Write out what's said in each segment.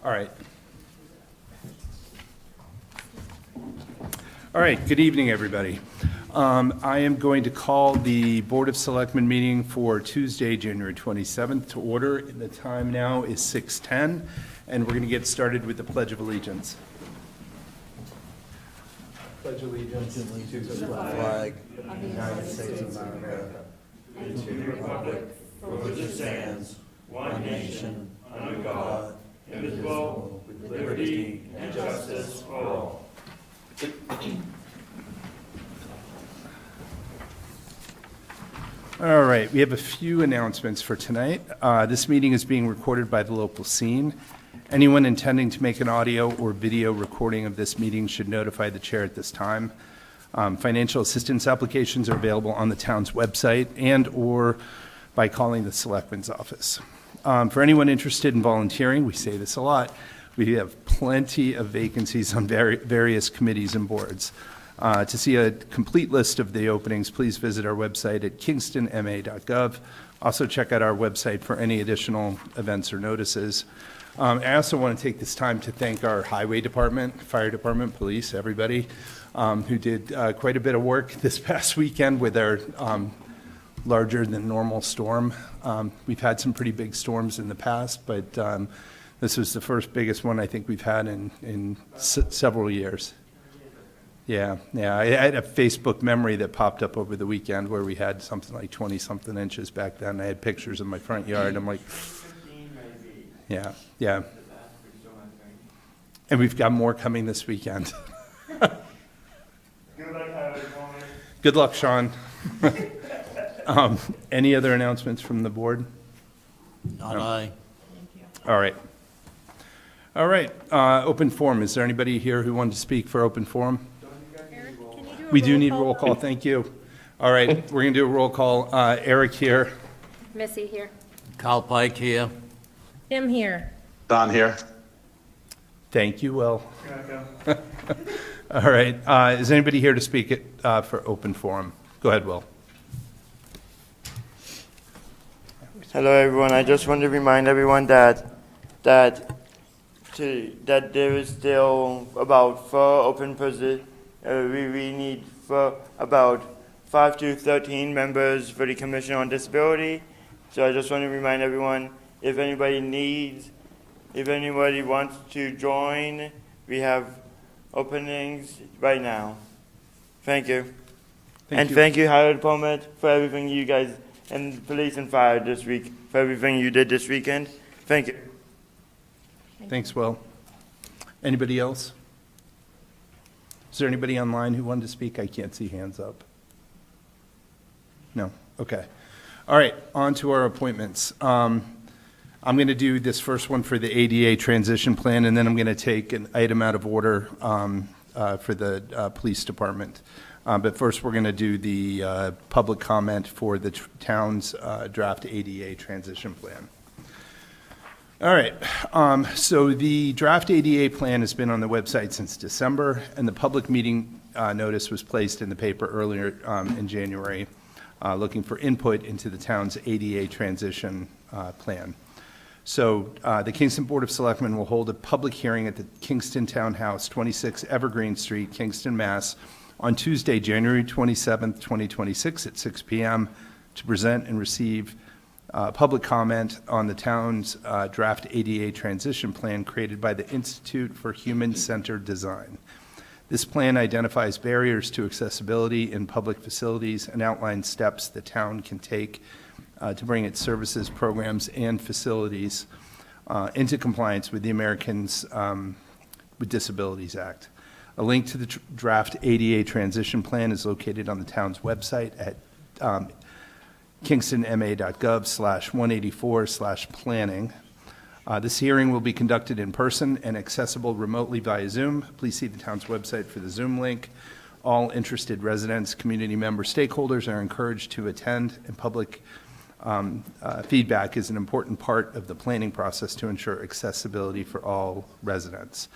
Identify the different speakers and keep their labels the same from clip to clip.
Speaker 1: All right. All right, good evening, everybody. I am going to call the Board of Selectmen meeting for Tuesday, January 27th to order. The time now is 6:10, and we're going to get started with the Pledge of Allegiance. Pledge allegiance to the flag of the United States of America and to the republic for which it stands, one nation, under God, indivisible, with liberty and justice for all. All right, we have a few announcements for tonight. This meeting is being recorded by the local scene. Anyone intending to make an audio or video recording of this meeting should notify the chair at this time. Financial assistance applications are available on the town's website and/or by calling the Selectmen's office. For anyone interested in volunteering, we say this a lot, we have plenty of vacancies on various committees and boards. To see a complete list of the openings, please visit our website at kingstonma.gov. Also check out our website for any additional events or notices. I also want to take this time to thank our highway department, fire department, police, everybody who did quite a bit of work this past weekend with our larger than normal storm. We've had some pretty big storms in the past, but this was the first biggest one I think we've had in several years. Yeah, I had a Facebook memory that popped up over the weekend where we had something like 20-something inches back then. I had pictures of my front yard. I'm like, yeah. And we've got more coming this weekend. Good luck, Sean. Any other announcements from the board?
Speaker 2: Not I.
Speaker 1: All right. Open forum. Is there anybody here who wanted to speak for open forum? We do need roll call. Thank you. All right, we're going to do a roll call. Eric here.
Speaker 3: Missy here.
Speaker 2: Kyle Pike here.
Speaker 3: Tim here.
Speaker 4: Don here.
Speaker 1: Thank you, Will. All right. Is anybody here to speak for open forum? Go ahead, Will.
Speaker 5: Hello, everyone. I just want to remind everyone that there is still about 4 open positions. We need for about 5 to 13 members for the Commission on Disability. So I just want to remind everyone, if anybody wants to join, we have openings right now. Thank you. Thank you, Howard Palmet, for everything you guys and police and fire this week, for everything you did this weekend. Thank you.
Speaker 1: Thanks, Will. Anybody else? Is there anybody online who wanted to speak? I can't see hands up. No? Okay. All right, on to our appointments. I'm going to do this first one for the ADA transition plan, and then I'm going to take an item out of order for the police department. But first, we're going to do the public comment for the town's draft ADA transition plan. All right, so the draft ADA plan has been on the website since December, and the public meeting notice was placed in the paper earlier in January, looking for input into the town's ADA transition plan. So the Kingston Board of Selectmen will hold a public hearing at the Kingston Townhouse, 26 Evergreen Street, Kingston, Mass., on Tuesday, January 27th, 2026 at 6 p.m. to present and receive public comment on the town's draft ADA transition plan created by the Institute for Human-Centered Design. This plan identifies barriers to accessibility in public facilities and outlines steps the town can take to bring its services, programs, and facilities into compliance with the Americans with Disabilities Act. A link to the draft ADA transition plan is located on the town's website at kingstonma.gov/184/planning. This hearing will be conducted in person and accessible remotely via Zoom. Please see the town's website for the Zoom link. All interested residents, community members, stakeholders are encouraged to attend, and public feedback is an important part of the planning process to ensure accessibility for all residents.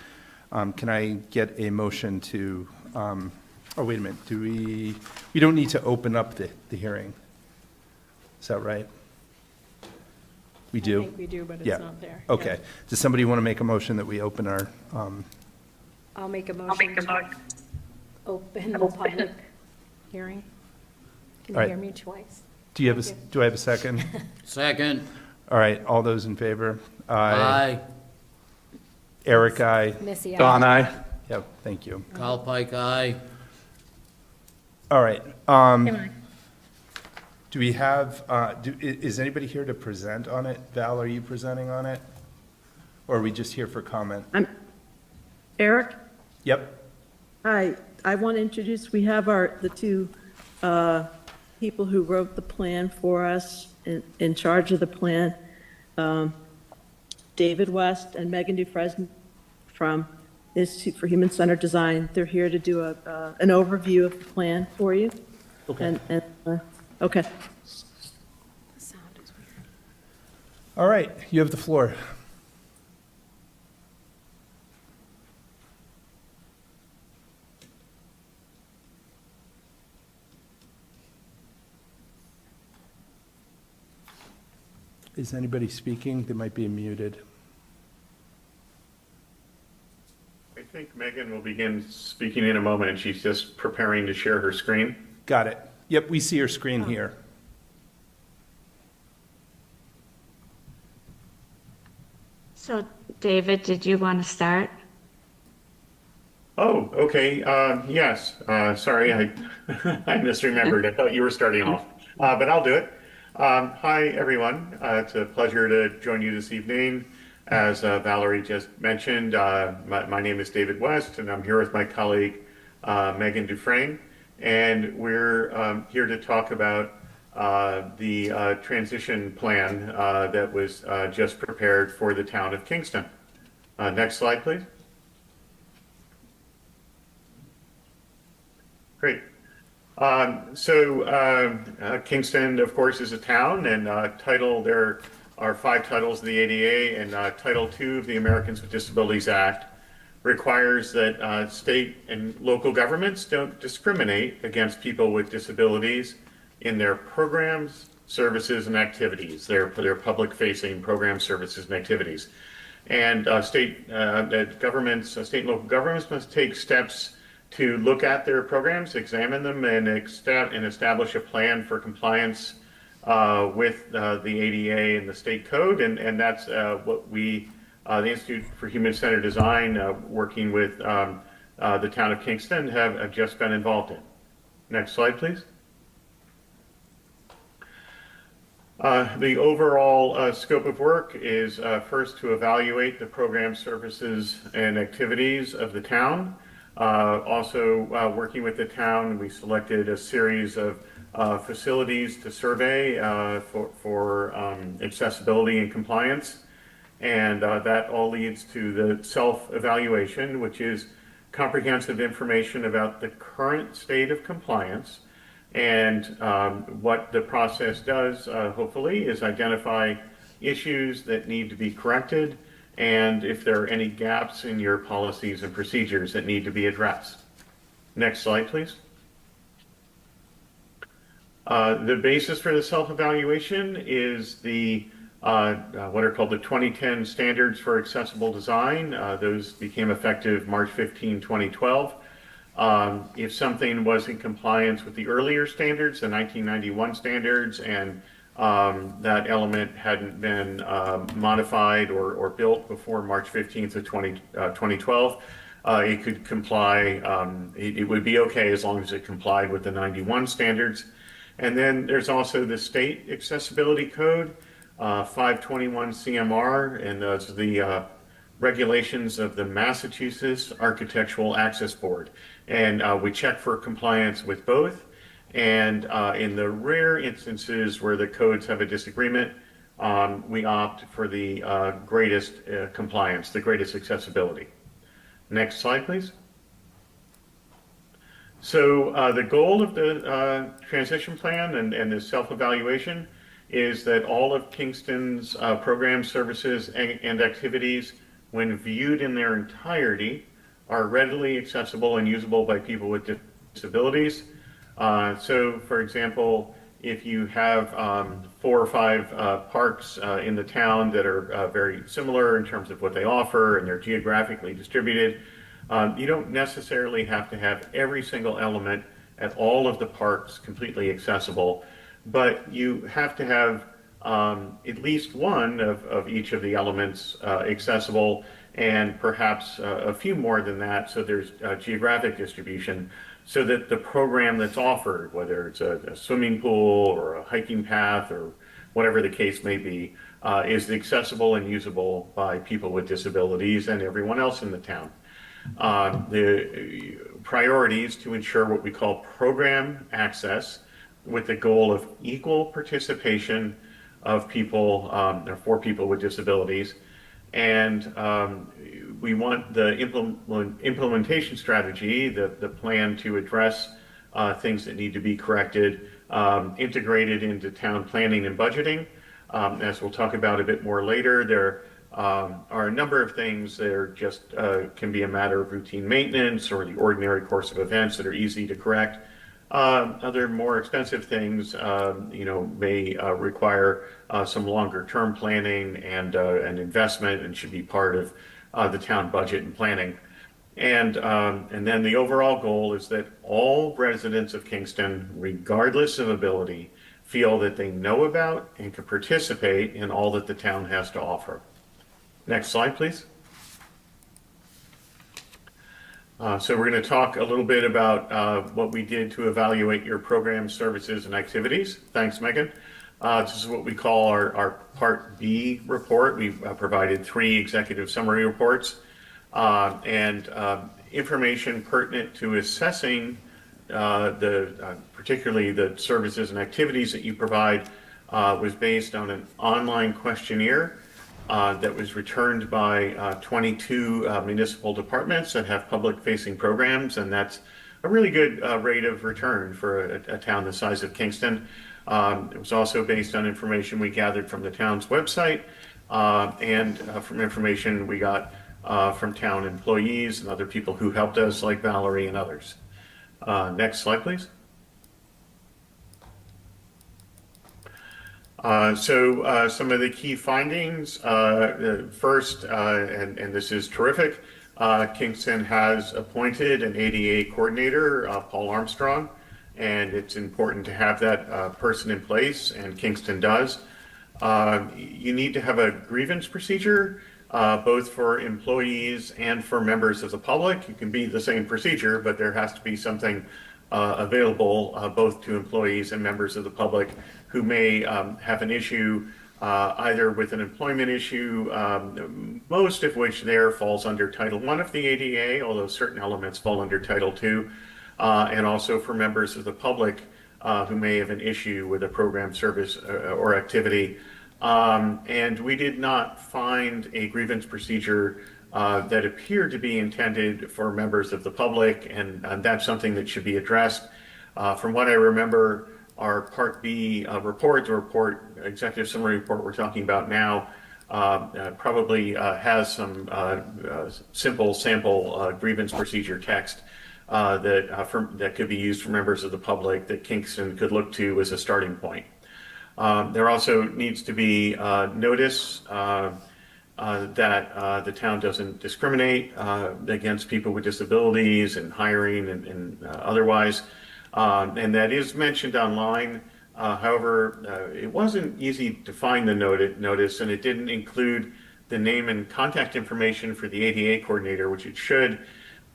Speaker 1: Can I get a motion to, oh, wait a minute, we don't need to open up the hearing. Is that right? We do?
Speaker 4: I think we do, but
Speaker 1: Yeah.
Speaker 4: it's not there.
Speaker 1: Okay. Does somebody want to make a motion that we open our,
Speaker 4: I'll make a motion to open the public hearing. Can
Speaker 1: All
Speaker 4: you
Speaker 1: right.
Speaker 4: hear me twice?
Speaker 1: do you have
Speaker 4: Thank
Speaker 1: do I have a second?
Speaker 2: Second.
Speaker 1: All right, all those in favor?
Speaker 2: Aye.
Speaker 1: Eric, aye.
Speaker 3: Missy, aye.
Speaker 1: Don, aye. Yep, thank you.
Speaker 2: Kyle Pike, aye.
Speaker 1: All right,
Speaker 3: Kim, aye.
Speaker 1: do we have, is anybody here to present on it? Val, are you presenting on it? Or are we just here for comment?
Speaker 6: Eric,
Speaker 1: Yep,
Speaker 6: hi, I want to introduce, we have the two people who wrote the plan for us, in charge of the plan, David West and Megan Dufresne from Institute for Human Centered Design. They're here to do an overview of the plan for you.
Speaker 1: okay.
Speaker 6: Okay.
Speaker 4: The sound is weird.
Speaker 1: All right, you have the floor. Is anybody speaking? They might be muted.
Speaker 7: I think Megan will begin speaking in a moment, and she's just preparing to share her screen.
Speaker 1: Got it. Yep, we see your screen here.
Speaker 8: So, David, did you want to start?
Speaker 7: Oh, okay, yes, sorry, I I misremembered. I thought you were starting off, but I'll do it. Hi, everyone. It's a pleasure to join you this evening. As Valerie just mentioned, my name is David West, and I'm here with my colleague Megan Dufresne, and we're here to talk about the transition plan that was just prepared for the town of Kingston. Next slide, please. Great. Kingston, of course, is a town, and there are 5 titles of the ADA, and Title II of the Americans with Disabilities Act requires that state and local governments don't discriminate against people with disabilities in their programs, services, and activities, their public-facing programs, services, and activities. And state and local governments must take steps to look at their programs, examine them, and establish a plan for compliance with the ADA and the state code. And that's what we, the Institute for Human Centered Design, working with the town of Kingston, have just been involved in. Next slide, please. The overall scope of work is first to evaluate the program, services, and activities of the town. Also, working with the town, we selected a series of facilities to survey for accessibility and compliance. And that all leads to the self-evaluation, which is comprehensive information about the current state of compliance. And what the process does, hopefully, is identify issues that need to be corrected, and if there are any gaps in your policies and procedures that need to be addressed. Next slide, please. The basis for the self-evaluation is the what are called the 2010 Standards for Accessible Design. Those became effective March 15, 2012. If something was in compliance with the earlier standards, the 1991 standards, and that element hadn't been modified or built before March 15th of 2012, it could comply, it would be okay as long as it complied with the 91 standards. And then there's also the state accessibility code, 521 CMR, and those are the regulations of the Massachusetts Architectural Access Board. And we check for compliance with both. And in the rare instances where the codes have a disagreement, we opt for the greatest compliance, the greatest accessibility. Next slide, please. So the goal of the transition plan and the self-evaluation is that all of Kingston's programs, services, and activities, when viewed in their entirety, are readily accessible and usable by people with disabilities. So, for example, if you have 4 or 5 parks in the town that are very similar in terms of what they offer and they're geographically distributed, you don't necessarily have to have every single element at all of the parks completely accessible, but you have to have at least one of each of the elements accessible, and perhaps a few more than that, so there's geographic distribution, so that the program that's offered, whether it's a swimming pool or a hiking path or whatever the case may be, is accessible and usable by people with disabilities and everyone else in the town. The priority is to ensure what we call program access, with the goal of equal participation of people, or for people with disabilities. And we want the implementation strategy, the plan to address things that need to be corrected, integrated into town planning and budgeting. As we'll talk about a bit more later, there are a number of things that are just can be a matter of routine maintenance or the ordinary course of events that are easy to correct. Other more expensive things, may require some longer-term planning and investment, and should be part of the town budget and planning. And then the overall goal is that all residents of Kingston, regardless of ability, feel that they know about and can participate in all that the town has to offer. Next slide, please. So we're going to talk a little bit about what we did to evaluate your programs, services, and activities. Thanks, Megan. This is what we call our Part B report. We've provided 3 executive summary reports, and information pertinent to assessing particularly the services and activities that you provide was based on an online questionnaire that was returned by 22 municipal departments that have public-facing programs, and that's a really good rate of return for a town the size of Kingston. It was also based on information we gathered from the town's website and from information we got from town employees and other people who helped us, like Valerie and others. Next slide, please. So some of the key findings, first, and this is terrific, Kingston has appointed an ADA coordinator, Paul Armstrong, and it's important to have that person in place, and Kingston does. You need to have a grievance procedure, both for employees and for members of the public. It can be the same procedure, but there has to be something available both to employees and members of the public who may have an issue either with an employment issue, most of which there falls under Title I of the ADA, although certain elements fall under Title II, and also for members of the public who may have an issue with a program, service, or activity. And we did not find a grievance procedure that appeared to be intended for members of the public, and that's something that should be addressed. From what I remember, our Part B report, the executive summary report we're talking about now, probably has some simple sample grievance procedure text that could be used for members of the public that Kingston could look to as a starting point. There also needs to be notice that the town doesn't discriminate against people with disabilities in hiring and otherwise. And that is mentioned online. However, it wasn't easy to find the notice, and it didn't include the name and contact information for the ADA coordinator, which it should.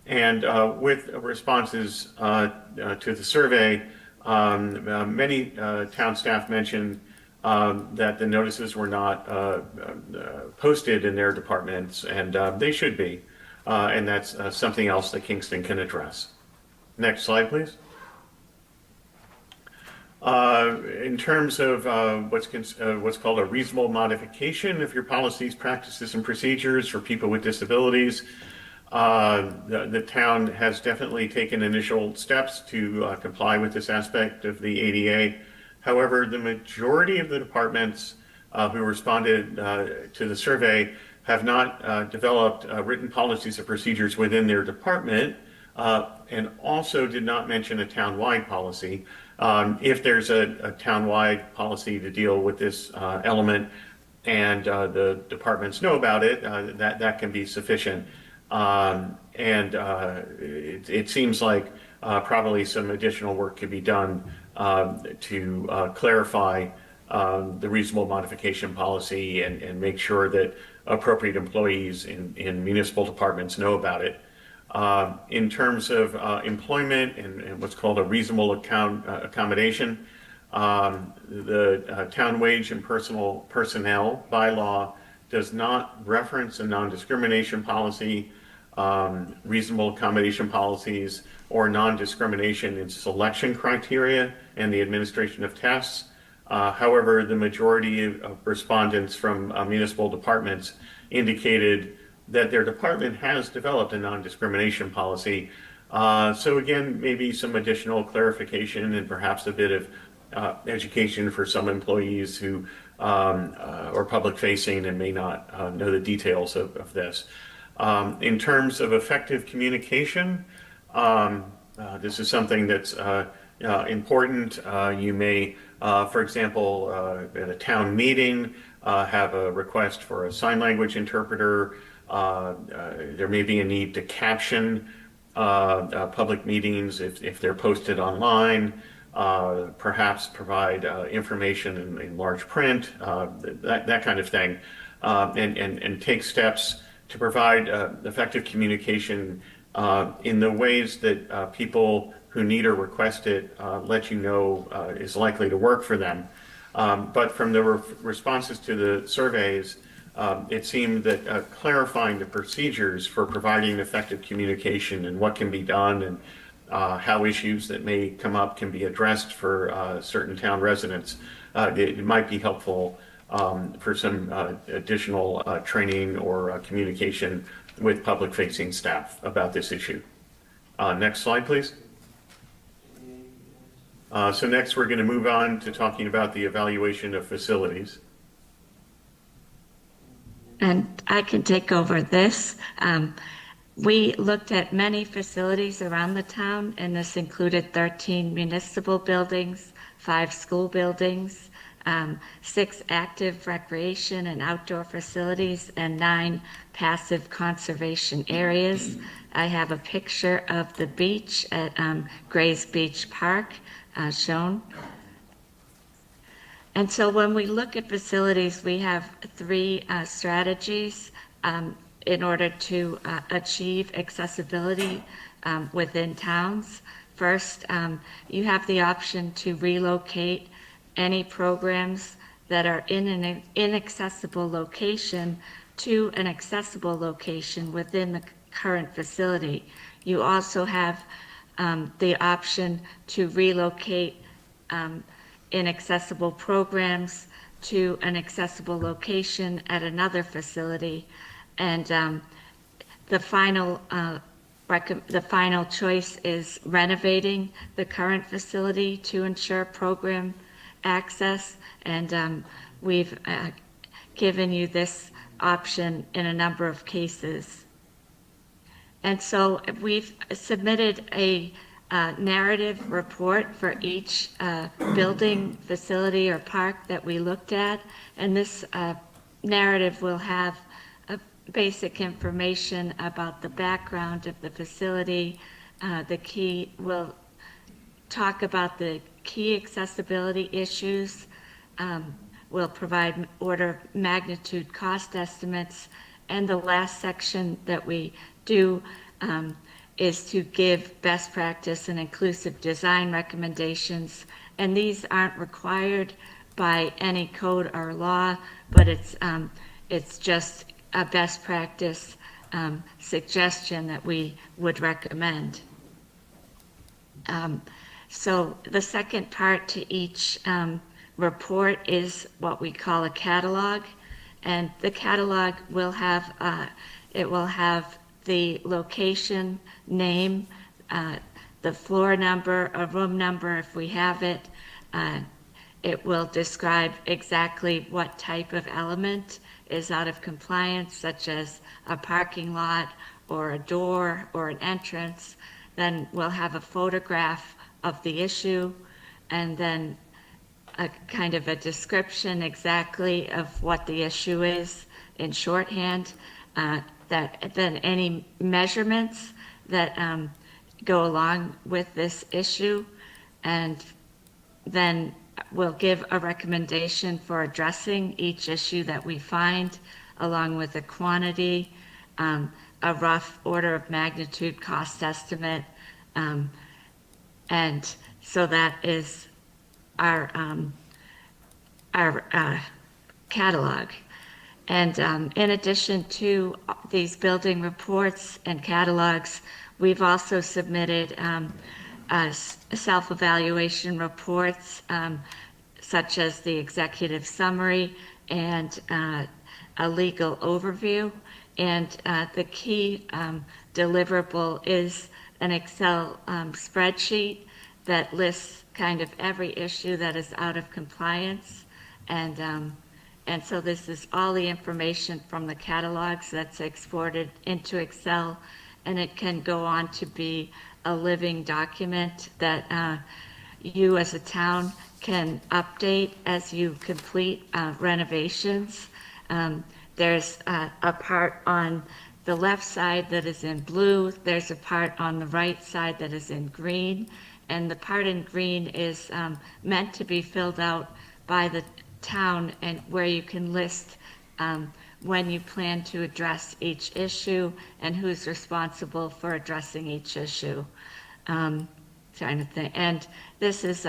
Speaker 7: And with responses to the survey, many town staff mentioned that the notices were not posted in their departments, and they should be. And that's something else that Kingston can address. Next slide, please. In terms of what's called a reasonable modification of your policies, practices, and procedures for people with disabilities, the town has definitely taken initial steps to comply with this aspect of the ADA. However, the majority of the departments who responded to the survey have not developed written policies or procedures within their department and also did not mention a town-wide policy. If there's a town-wide policy to deal with this element and the departments know about it, that can be sufficient. It seems like probably some additional work could be done to clarify the reasonable modification policy and make sure that appropriate employees in municipal departments know about it. In terms of employment and what's called a reasonable accommodation, the town wage and personnel bylaw does not reference a non-discrimination policy, reasonable accommodation policies, or non-discrimination in selection criteria and the administration of tests. However, the majority of respondents from municipal departments indicated that their department has developed a non-discrimination policy. So again, maybe some additional clarification and perhaps a bit of education for some employees who are public facing and may not know the details of this. In terms of effective communication, this is something that's important. You may, for example, at a town meeting, have a request for a sign language interpreter. There may be a need to caption public meetings if they're posted online, perhaps provide information in large print, that kind of thing, and take steps to provide effective communication in the ways that people who need or request it let you know is likely to work for them. But from the responses to the surveys, it seemed that clarifying the procedures for providing effective communication and what can be done and how issues that may come up can be addressed for certain town residents, it might be helpful for some additional training or communication with public-facing staff about this issue. Next slide, please. So next we're going to move on to talking about the evaluation of facilities.
Speaker 8: And I can take over this. We looked at many facilities around the town, and this included 13 municipal buildings, 5 school buildings, 6 active recreation and outdoor facilities, and 9 passive conservation areas. I have a picture of the beach at Grays Beach Park shown. And so when we look at facilities, we have 3 strategies in order to achieve accessibility within towns. First, you have the option to relocate any programs that are in an inaccessible location to an accessible location within the current facility. You also have the option to relocate inaccessible programs to an accessible location at another facility. And the final choice is renovating the current facility to ensure program access. And we've given you this option in a number of cases. And so we've submitted a narrative report for each building, facility, or park that we looked at. And this narrative will have basic information about the background of the facility. We'll talk about the key accessibility issues. We'll provide order of magnitude cost estimates. And the last section that we do is to give best practice and inclusive design recommendations. And these aren't required by any code or law, but it's just a best practice suggestion that we would recommend. So the second part to each report is what we call a catalog. And the catalog will have, it will have the location, name, the floor number, a room number if we have it. It will describe exactly what type of element is out of compliance, such as a parking lot or a door or an entrance. then we'll have a photograph of the issue, and then a kind of a description exactly of what the issue is in shorthand, then any measurements that go along with this issue, and then we'll give a recommendation for addressing each issue that we find, along with a quantity, a rough order of magnitude cost estimate, and so that is our catalog. And in addition to these building reports and catalogs, we've also submitted self-evaluation reports, such as the executive summary and a legal overview. And the key deliverable is an Excel spreadsheet that lists kind of every issue that is out of compliance. And so this is all the information from the catalogs that's exported into Excel, and it can go on to be a living document that you as a town can update as you complete renovations. There's a part on the left side that is in blue. There's a part on the right side that is in green. And the part in green is meant to be filled out by the town, and where you can list when you plan to address each issue and who's responsible for addressing each issue. Trying to think. And this is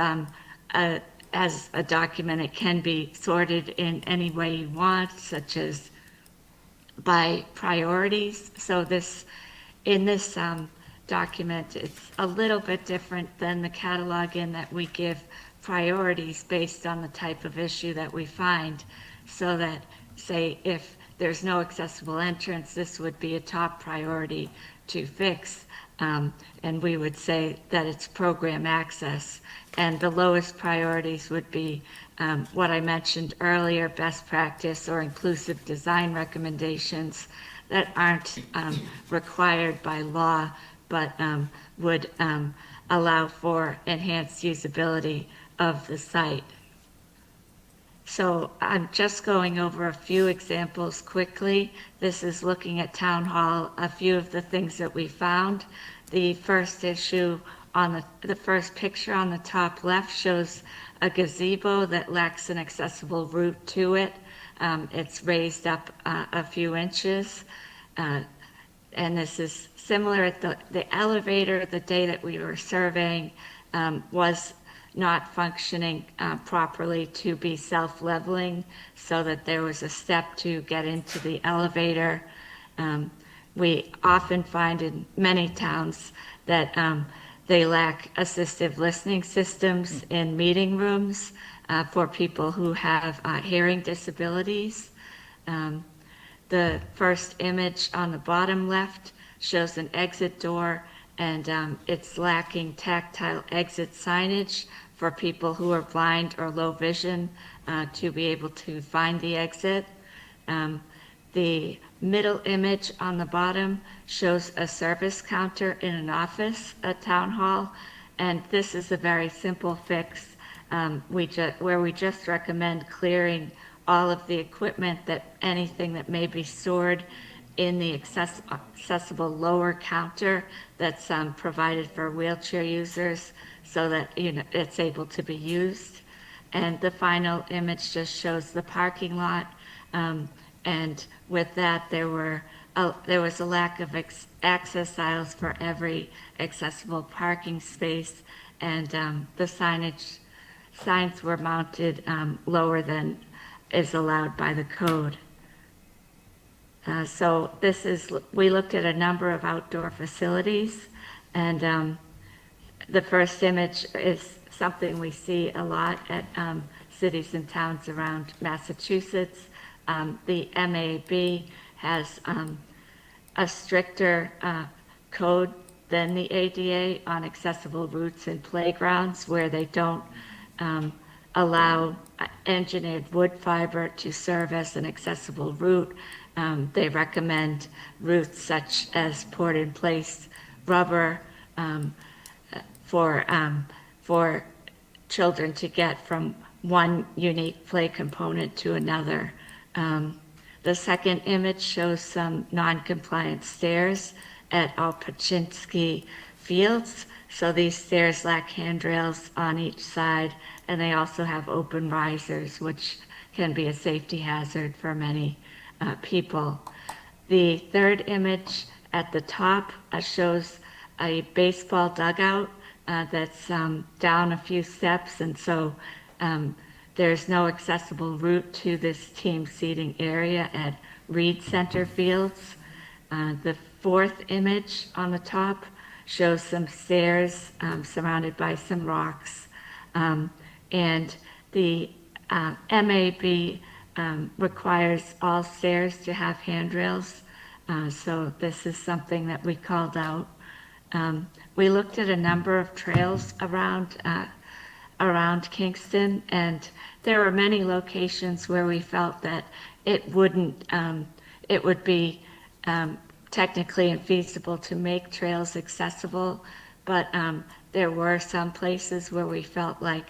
Speaker 8: as a document, it can be sorted in any way you want, such as by priorities. So in this document, it's a little bit different than the catalog in that we give priorities based on the type of issue that we find, so that, say, if there's no accessible entrance, this would be a top priority to fix, and we would say that it's program access. And the lowest priorities would be what I mentioned earlier, best practice or inclusive design recommendations that aren't required by law, but would allow for enhanced usability of the site. So I'm just going over a few examples quickly. This is looking at Town Hall, a few of the things that we found. The first issue on the first picture on the top left shows a gazebo that lacks an accessible route to it. It's raised up a few inches. And this is similar at the elevator. The day that we were surveying was not functioning properly to be self-leveling, so that there was a step to get into the elevator. We often find in many towns that they lack assistive listening systems in meeting rooms for people who have hearing disabilities. The first image on the bottom left shows an exit door, and it's lacking tactile exit signage for people who are blind or low vision to be able to find the exit. The middle image on the bottom shows a service counter in an office at Town Hall, and this is a very simple fix where we just recommend clearing all of the equipment, anything that may be stored in the accessible lower counter that's provided for wheelchair users, so that it's able to be used. And the final image just shows the parking lot, and with that there was a lack of access aisles for every accessible parking space, and the signs were mounted lower than is allowed by the code. So we looked at a number of outdoor facilities, and the first image is something we see a lot at cities and towns around Massachusetts. The MAB has a stricter code than the ADA on accessible routes and playgrounds, where they don't allow engineered wood fiber to serve as an accessible route. They recommend routes such as poured-in-place rubber um, for children to get from one unique play component to another. The second image shows some non-compliant stairs at Alpachinski Fields. So these stairs lack handrails on each side, and they also have open risers, which can be a safety hazard for many people. The third image at the top shows a baseball dugout that's down a few steps, and so there's no accessible route to this team seating area at Reed Center Fields. The fourth image on the top shows some stairs surrounded by some rocks. And the MAB requires all stairs to have handrails. So this is something that we called out. We looked at a number of trails around Kingston, and there were many locations where we felt that it would be technically infeasible to make trails accessible, but there were some places where we felt like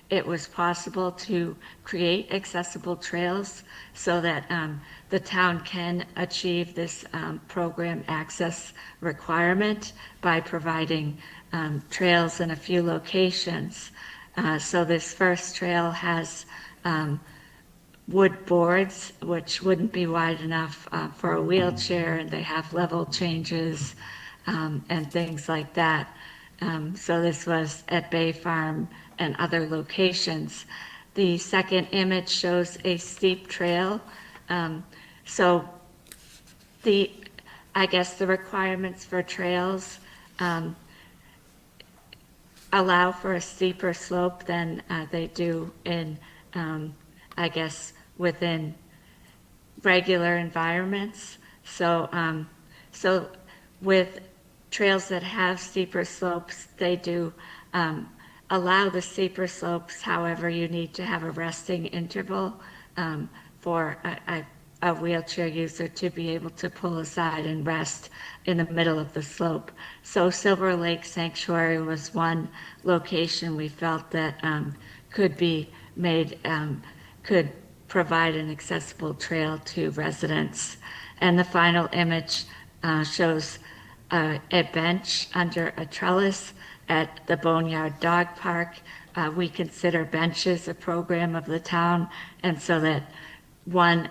Speaker 8: it was possible to create accessible trails so that the town can achieve this program access requirement by providing trails in a few locations. So this first trail has wood boards, which wouldn't be wide enough for a wheelchair, and they have level changes and things like that. So this was at Bay Farm and other locations. The second image shows a steep trail. So I guess the requirements for trails allow for a steeper slope than they do in, I guess, within regular environments. So with trails that have steeper slopes, they do allow the steeper slopes. However, you need to have a resting interval for a wheelchair user to be able to pull aside and rest in the middle of the slope. So Silver Lake Sanctuary was one location we felt that could be made, could provide an accessible trail to residents. And the final image shows a bench under a trellis at the Boneyard Dog Park. We consider benches a program of the town, and so that one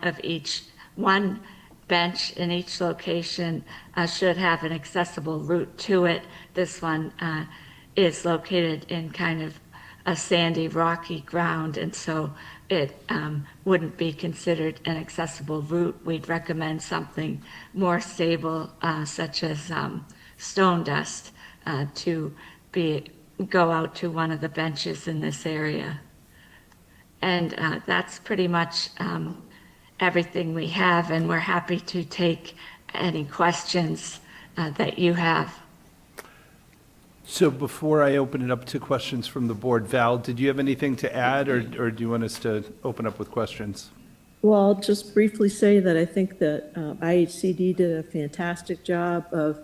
Speaker 8: bench in each location should have an accessible route to it. This one is located in kind of a sandy, rocky ground, and so it wouldn't be considered an accessible route. We'd recommend something more stable, such as stone dust, to go out to one of the benches in this area. And that's pretty much everything we have, and we're happy to take any questions that you have.
Speaker 1: So before I open it up to questions from the board, Val, did you have anything to add, or do you want us to open up with questions?
Speaker 6: Well, I'll just briefly say that I think that IHCD did a fantastic job of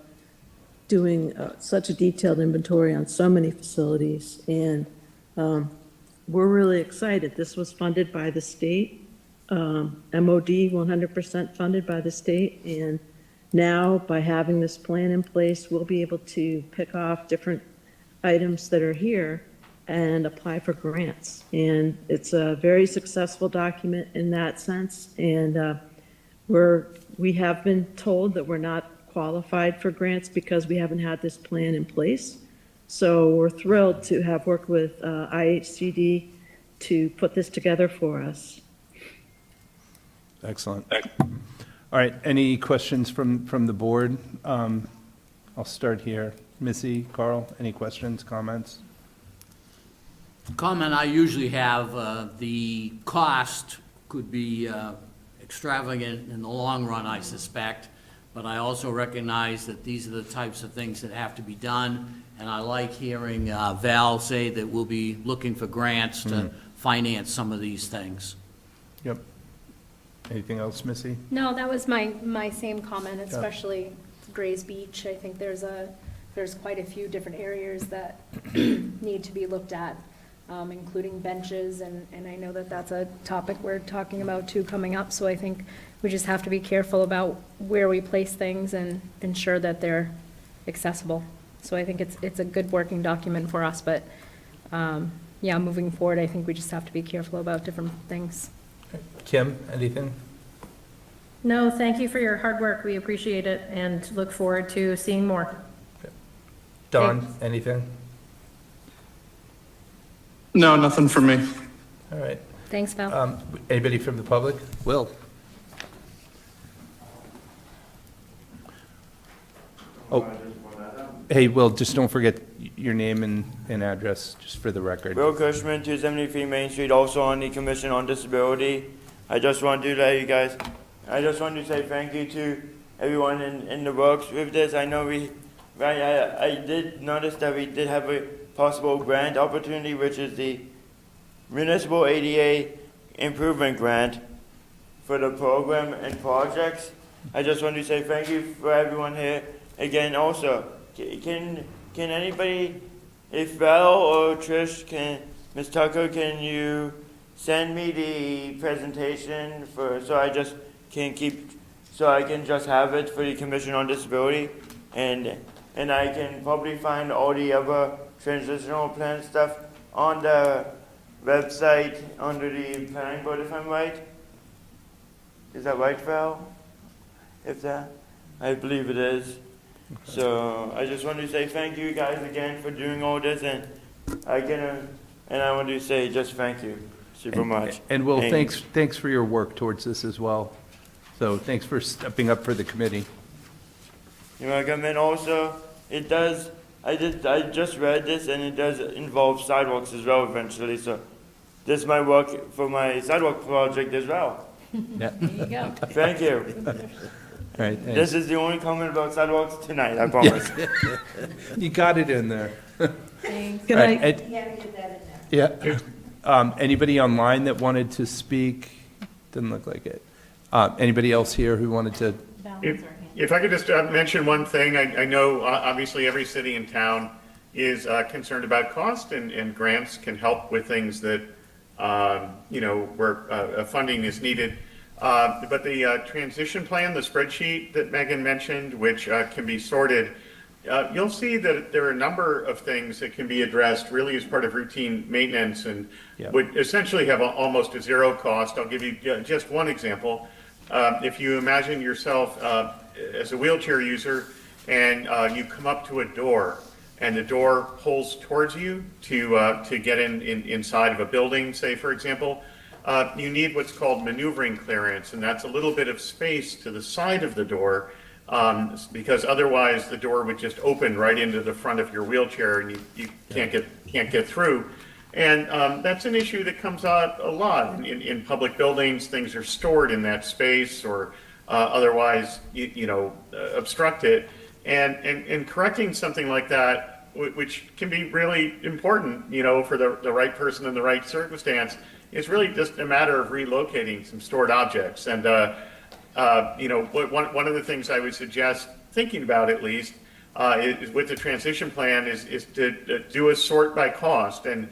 Speaker 6: doing such a detailed inventory on so many facilities, and we're really excited. This was funded by the state, MOD 100% funded by the state, and now by having this plan in place, we'll be able to pick off different items that are here and apply for grants. And it's a very successful document in that sense, and we have been told that we're not qualified for grants because we haven't had this plan in place. So we're thrilled to have worked with IHCD to put this together for us.
Speaker 1: Excellent. All right, any questions from the board? I'll start here. Missy, Carl, any questions, comments?
Speaker 2: Comment I usually have, the cost could be extravagant in the long run, I suspect, but I also recognize that these are the types of things that have to be done, and I like hearing Val say that we'll be looking for grants to finance some of these things.
Speaker 1: Yep. Anything else, Missy?
Speaker 4: No, that was my same comment, especially Gray's Beach. I think there's a there's quite a few different areas that need to be looked at, including benches, and I know that that's a topic we're talking about too coming up, so I think we just have to be careful about where we place things and ensure that they're accessible. So I think it's a good working document for us, but, yeah, moving forward, I think we just have to be careful about different things.
Speaker 1: Kim, anything?
Speaker 3: No, thank you for your hard work. We appreciate it and look forward to seeing more.
Speaker 1: Don, anything?
Speaker 9: No, nothing for me.
Speaker 1: All right.
Speaker 4: Thanks, Val.
Speaker 1: Anybody from the public? Will? Oh, hey, Will, just don't forget your name and address, just for the record.
Speaker 5: Will Cushman, 273 Main Street, also on the Commission on Disability. I just want to let you guys, I just want to say thank you to everyone in the works with this. I know I did notice that we did have a possible grant opportunity, which is the Municipal ADA Improvement Grant for the program and projects. I just want to say thank you for everyone here. Again, also, can anybody, if Val or Trish Ms. Tucker, can you send me the presentation so I can just have it for the Commission on Disability, and I can probably find all the other transitional plan stuff on the website under the planning board, if I'm right? Is that right, Val? I believe it is. So I just want to say thank you guys again for doing all this, and I want to say just thank you super much.
Speaker 1: And Will, thanks for your work towards this as well. So thanks for stepping up for the committee.
Speaker 5: You're welcome. And also, I just read this, and it does involve sidewalks as well eventually. So this might work for my sidewalk project as well.
Speaker 1: Yeah.
Speaker 3: There you go.
Speaker 5: Thank you.
Speaker 1: All right, thanks.
Speaker 5: This is the only comment about sidewalks tonight, I promise.
Speaker 1: You got it in there.
Speaker 3: Thanks.
Speaker 6: Good
Speaker 1: All right,
Speaker 6: night.
Speaker 1: Yeah. Anybody online that wanted to speak? Didn't look like it. Anybody else here who wanted to?
Speaker 7: If I could just mention one thing, I know obviously every city and town is concerned about cost, and grants can help with things that, where funding is needed. But the transition plan, the spreadsheet that Megan mentioned, which can be sorted, you'll see that there are a number of things that can be addressed really as part of routine maintenance and would essentially have almost a zero cost. I'll give you just one example. If you imagine yourself as a wheelchair user and you come up to a door and the door pulls towards you to get inside of a building, say, for example, you need what's called maneuvering clearance, and that's a little bit of space to the side of the door, because otherwise the door would just open right into the front of your wheelchair and you can't get through. And that's an issue that comes out a lot in public buildings. Things are stored in that space or otherwise, obstruct it. And correcting something like that, which can be really important, for the right person in the right circumstance, is really just a matter of relocating some stored objects. And, one of the things I would suggest thinking about at least is with the transition plan is to do a sort by cost and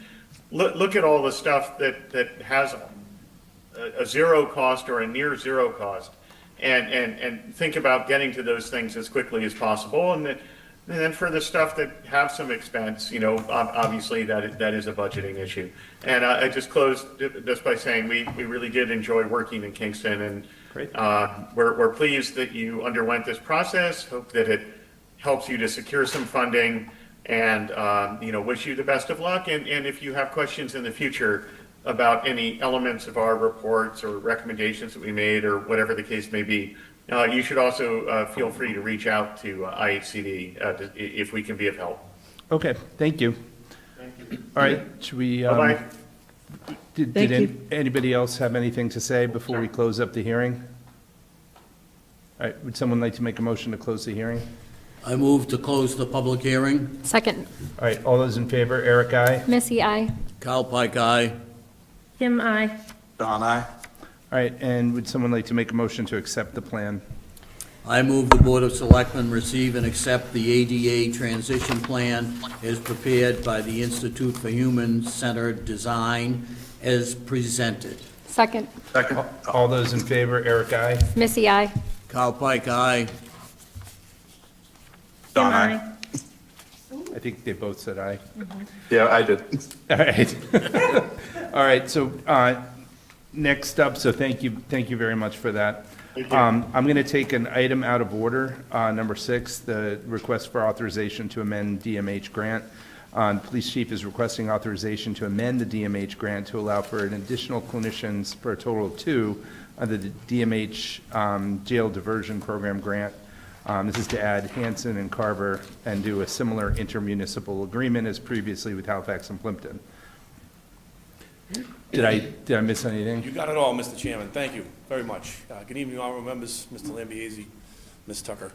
Speaker 7: look at all the stuff that has a zero cost or a near zero cost, and think about getting to those things as quickly as possible. And then for the stuff that have some expense, obviously that is a budgeting issue. And I just closed just by saying we really did enjoy working in Kingston, and
Speaker 1: Great.
Speaker 7: We're pleased that you underwent this process. Hope that it helps you to secure some funding, and wish you the best of luck. And if you have questions in the future about any elements of our reports or recommendations that we made or whatever the case may be, you should also feel free to reach out to IHCD if we can be of help.
Speaker 1: Okay, thank you. All right, should we?
Speaker 7: Bye-bye.
Speaker 1: Did anybody else have anything to say before we close up the hearing? All right, would someone like to make a motion to close the hearing?
Speaker 2: I move to close the public hearing.
Speaker 4: Second.
Speaker 1: All right, all those in favor, Eric, aye?
Speaker 4: Missy, aye.
Speaker 2: Kyle Pike, aye.
Speaker 3: Kim, aye.
Speaker 9: Don, aye.
Speaker 1: All right, and would someone like to make a motion to accept the plan?
Speaker 2: I move the Board of Selectmen receive and accept the ADA transition plan as prepared by the Institute for Human-Centered Design as presented.
Speaker 4: Second.
Speaker 9: Second.
Speaker 1: All those in favor, Eric, aye?
Speaker 4: Missy, aye.
Speaker 2: Cow Pike, aye.
Speaker 9: Don,
Speaker 3: Am
Speaker 9: aye.
Speaker 1: I think they both said aye.
Speaker 9: Yeah, I did.
Speaker 1: All right. All right, so next up, so thank you very much for that. I'm going to take an item out of order, number 6, the request for authorization to amend DMH grant. The police chief is requesting authorization to amend the DMH grant to allow for an additional clinicians for a total of 2 under the DMH jail diversion program grant. This is to add Hanson and Carver and do a similar intermunicipal agreement as previously with Halifax and Plimpton. Did I miss anything?
Speaker 10: You got it all, Mr. Chairman. Thank you very much. Good evening, honorable members, Mr. Lambiase, Ms. Tucker.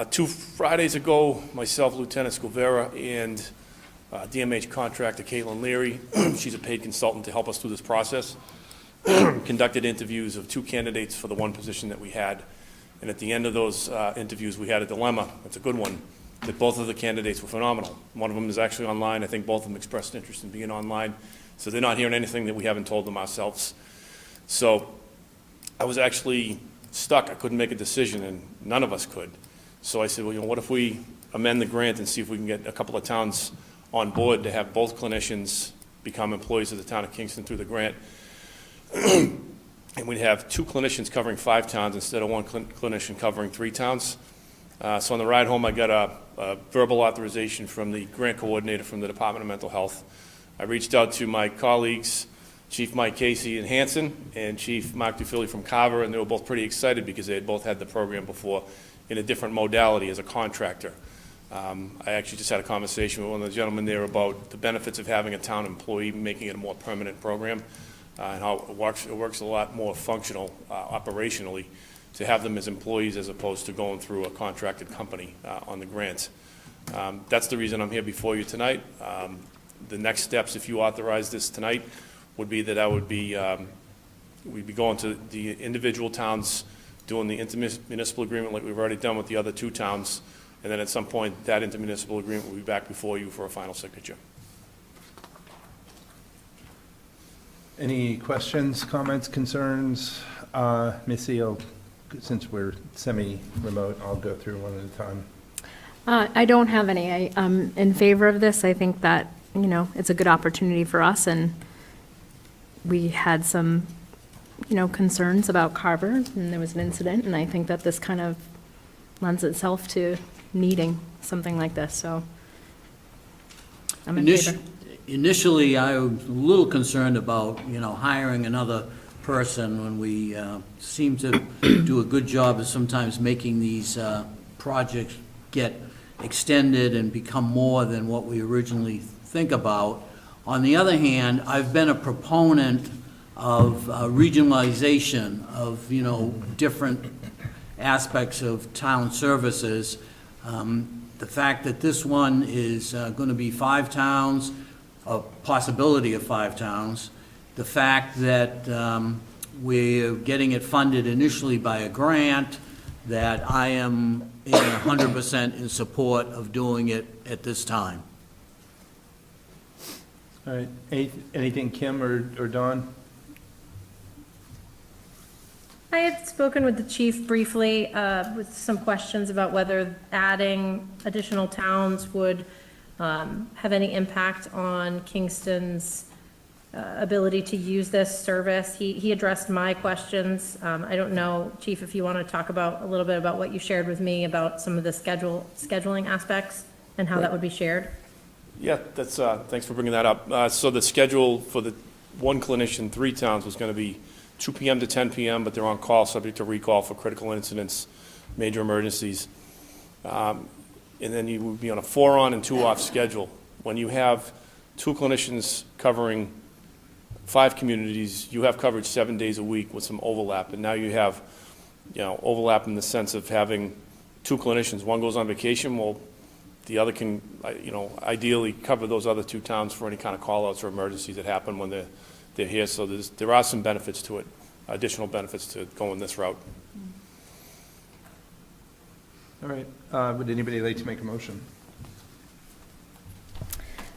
Speaker 10: 2 Fridays ago, myself, Lieutenant Scovera, and DMH contractor Caitlin Leary, she's a paid consultant to help us through this process, conducted interviews of 2 candidates for the one position that we had. And at the end of those interviews, we had a dilemma. It's a good one, that both of the candidates were phenomenal. One of them is actually online. I think both of them expressed interest in being online. So they're not hearing anything that we haven't told them ourselves. So I was actually stuck. I couldn't make a decision, and none of us could. So I said, well, what if we amend the grant and see if we can get a couple of towns on board to have both clinicians become employees of the town of Kingston through the grant. And we'd have 2 clinicians covering 5 towns instead of 1 clinician covering 3 towns. So on the ride home, I got a verbal authorization from the grant coordinator from the Department of Mental Health. I reached out to my colleagues, Chief Mike Casey in Hanson and Chief Mark Dufilli from Carver, and they were both pretty excited because they had both had the program before in a different modality as a contractor. I actually just had a conversation with one of the gentlemen there about the benefits of having a town employee, making it a more permanent program, and how it works a lot more functional operationally to have them as employees as opposed to going through a contracted company on the grants. That's the reason I'm here before you tonight. The next steps, if you authorize this tonight, would be that we'd be going to the individual towns, doing the intermunicipal agreement like we've already done with the other 2 towns, and then at some point, that intermunicipal agreement will be back before you for a final signature.
Speaker 1: Any questions, comments, concerns? Missy, since we're semi-remote, I'll go through one at a time.
Speaker 4: I don't have any. I'm in favor of this. I think that, it's a good opportunity for us, and we had some, concerns about Carver, and there was an incident, and I think that this kind of lends itself to needing something like this, so I'm in favor.
Speaker 2: Initially, I was a little concerned about, hiring another person when we seem to do a good job of sometimes making these projects get extended and become more than what we originally think about. On the other hand, I've been a proponent of regionalization of, different aspects of town services. The fact that this one is going to be 5 towns, a possibility of 5 towns, the fact that we're getting it funded initially by a grant, that I am 100% in support of doing it at this time.
Speaker 1: All right, anything Kim or Dawn?
Speaker 3: I had spoken with the chief briefly with some questions about whether adding additional towns would have any impact on Kingston's ability to use this service. He addressed my questions. I don't know, Chief, if you want to talk about a little bit about what you shared with me about some of the scheduling aspects and how that would be shared.
Speaker 10: Yeah, that's, thanks for bringing that up. So the schedule for the 1 clinician, 3 towns was going to be 2 p.m. to 10 p.m., but they're on call, subject to recall for critical incidents, major emergencies. And then you would be on a 4-on and 2-off schedule. When you have 2 clinicians covering 5 communities, you have coverage 7 days a week with some overlap. And now you have, overlap in the sense of having 2 clinicians. One goes on vacation, well, the other can, ideally cover those other 2 towns for any kind of call-outs or emergencies that happen when they're here. So there are some benefits to it, additional benefits to going this route.
Speaker 1: All right. Would anybody like to make a motion?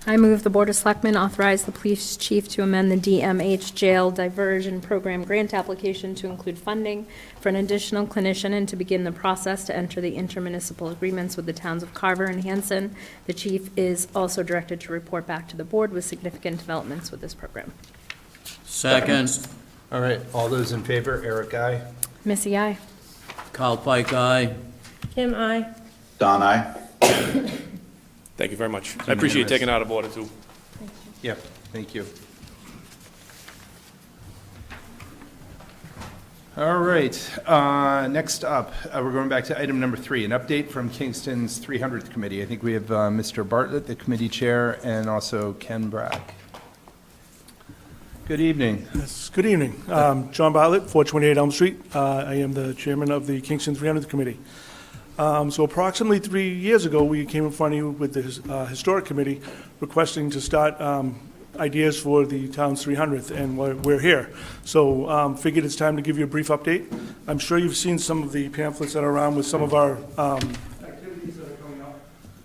Speaker 4: I move the Board of Selectmen authorize the police chief to amend the DMH jail diversion program grant application to include funding for an additional clinician and to begin the process to enter the intermunicipal agreements with the towns of Carver and Hanson. The chief is also directed to report back to the board with significant developments with this program.
Speaker 2: Second.
Speaker 1: All right, all those in favor, Eric, aye.
Speaker 4: Missy, aye.
Speaker 2: Kyle Pike, aye.
Speaker 3: Kim, I.
Speaker 11: Don, aye.
Speaker 10: Thank you very much. I appreciate you taking it out of order, too.
Speaker 1: Yep, thank you. All right, next up, we're going back to item number 3, an update from Kingston's 300th Committee. I think we have Mr. Bartlett, the committee chair, and also Ken Brack. Good evening.
Speaker 12: Yes, good evening. John Bartlett, 428 Elm Street. I am the chairman of the Kingston 300th Committee. So approximately 3 years ago, we came in front of you with the Historic Committee requesting to start ideas for the town's 300th, and we're here. So figured it's time to give you a brief update. I'm sure you've seen some of the pamphlets that are around with some of our activities that are coming up.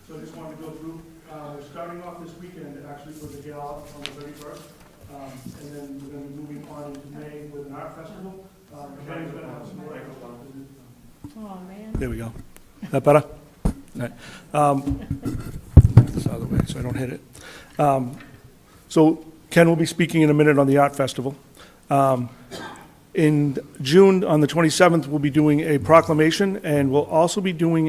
Speaker 12: So I just wanted to go through. We're starting off this weekend, actually, with the gala on the 31st. And then we're going to be moving on into May with an art festival. Ken's gonna have some more.
Speaker 3: Oh, man.
Speaker 12: There we go. Is that better? All right. Move this out of the way so I don't hit it. So Ken will be speaking in a minute on the art festival. In June, on the 27th, we'll be doing a proclamation, and we'll also be doing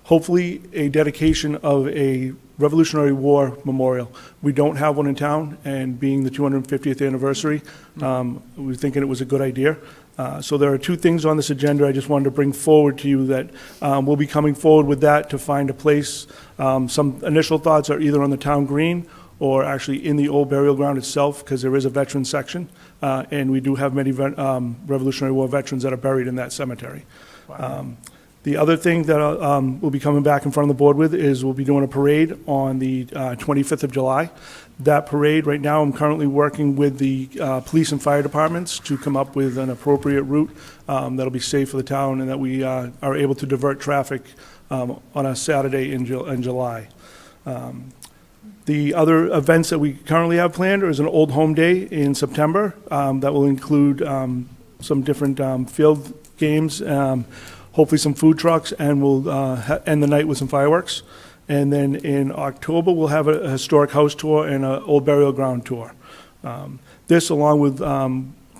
Speaker 12: hopefully a dedication of a Revolutionary War memorial. We don't have one in town, and being the 250th anniversary, we were thinking it was a good idea. So there are 2 things on this agenda I just wanted to bring forward to you that we'll be coming forward with that to find a place. Some initial thoughts are either on the town green or actually in the old burial ground itself, because there is a veteran section, and we do have many Revolutionary War veterans that are buried in that cemetery. The other thing that we'll be coming back in front of the board with is we'll be doing a parade on the 25th of July. That parade, right now, I'm currently working with the police and fire departments to come up with an appropriate route that'll be safe for the town and that we are able to divert traffic on a Saturday in July. The other events that we currently have planned is an Old Home Day in September that will include some different field games, hopefully some food trucks, and we'll end the night with some fireworks. And then in October, we'll have a historic house tour and an old burial ground tour. This, along with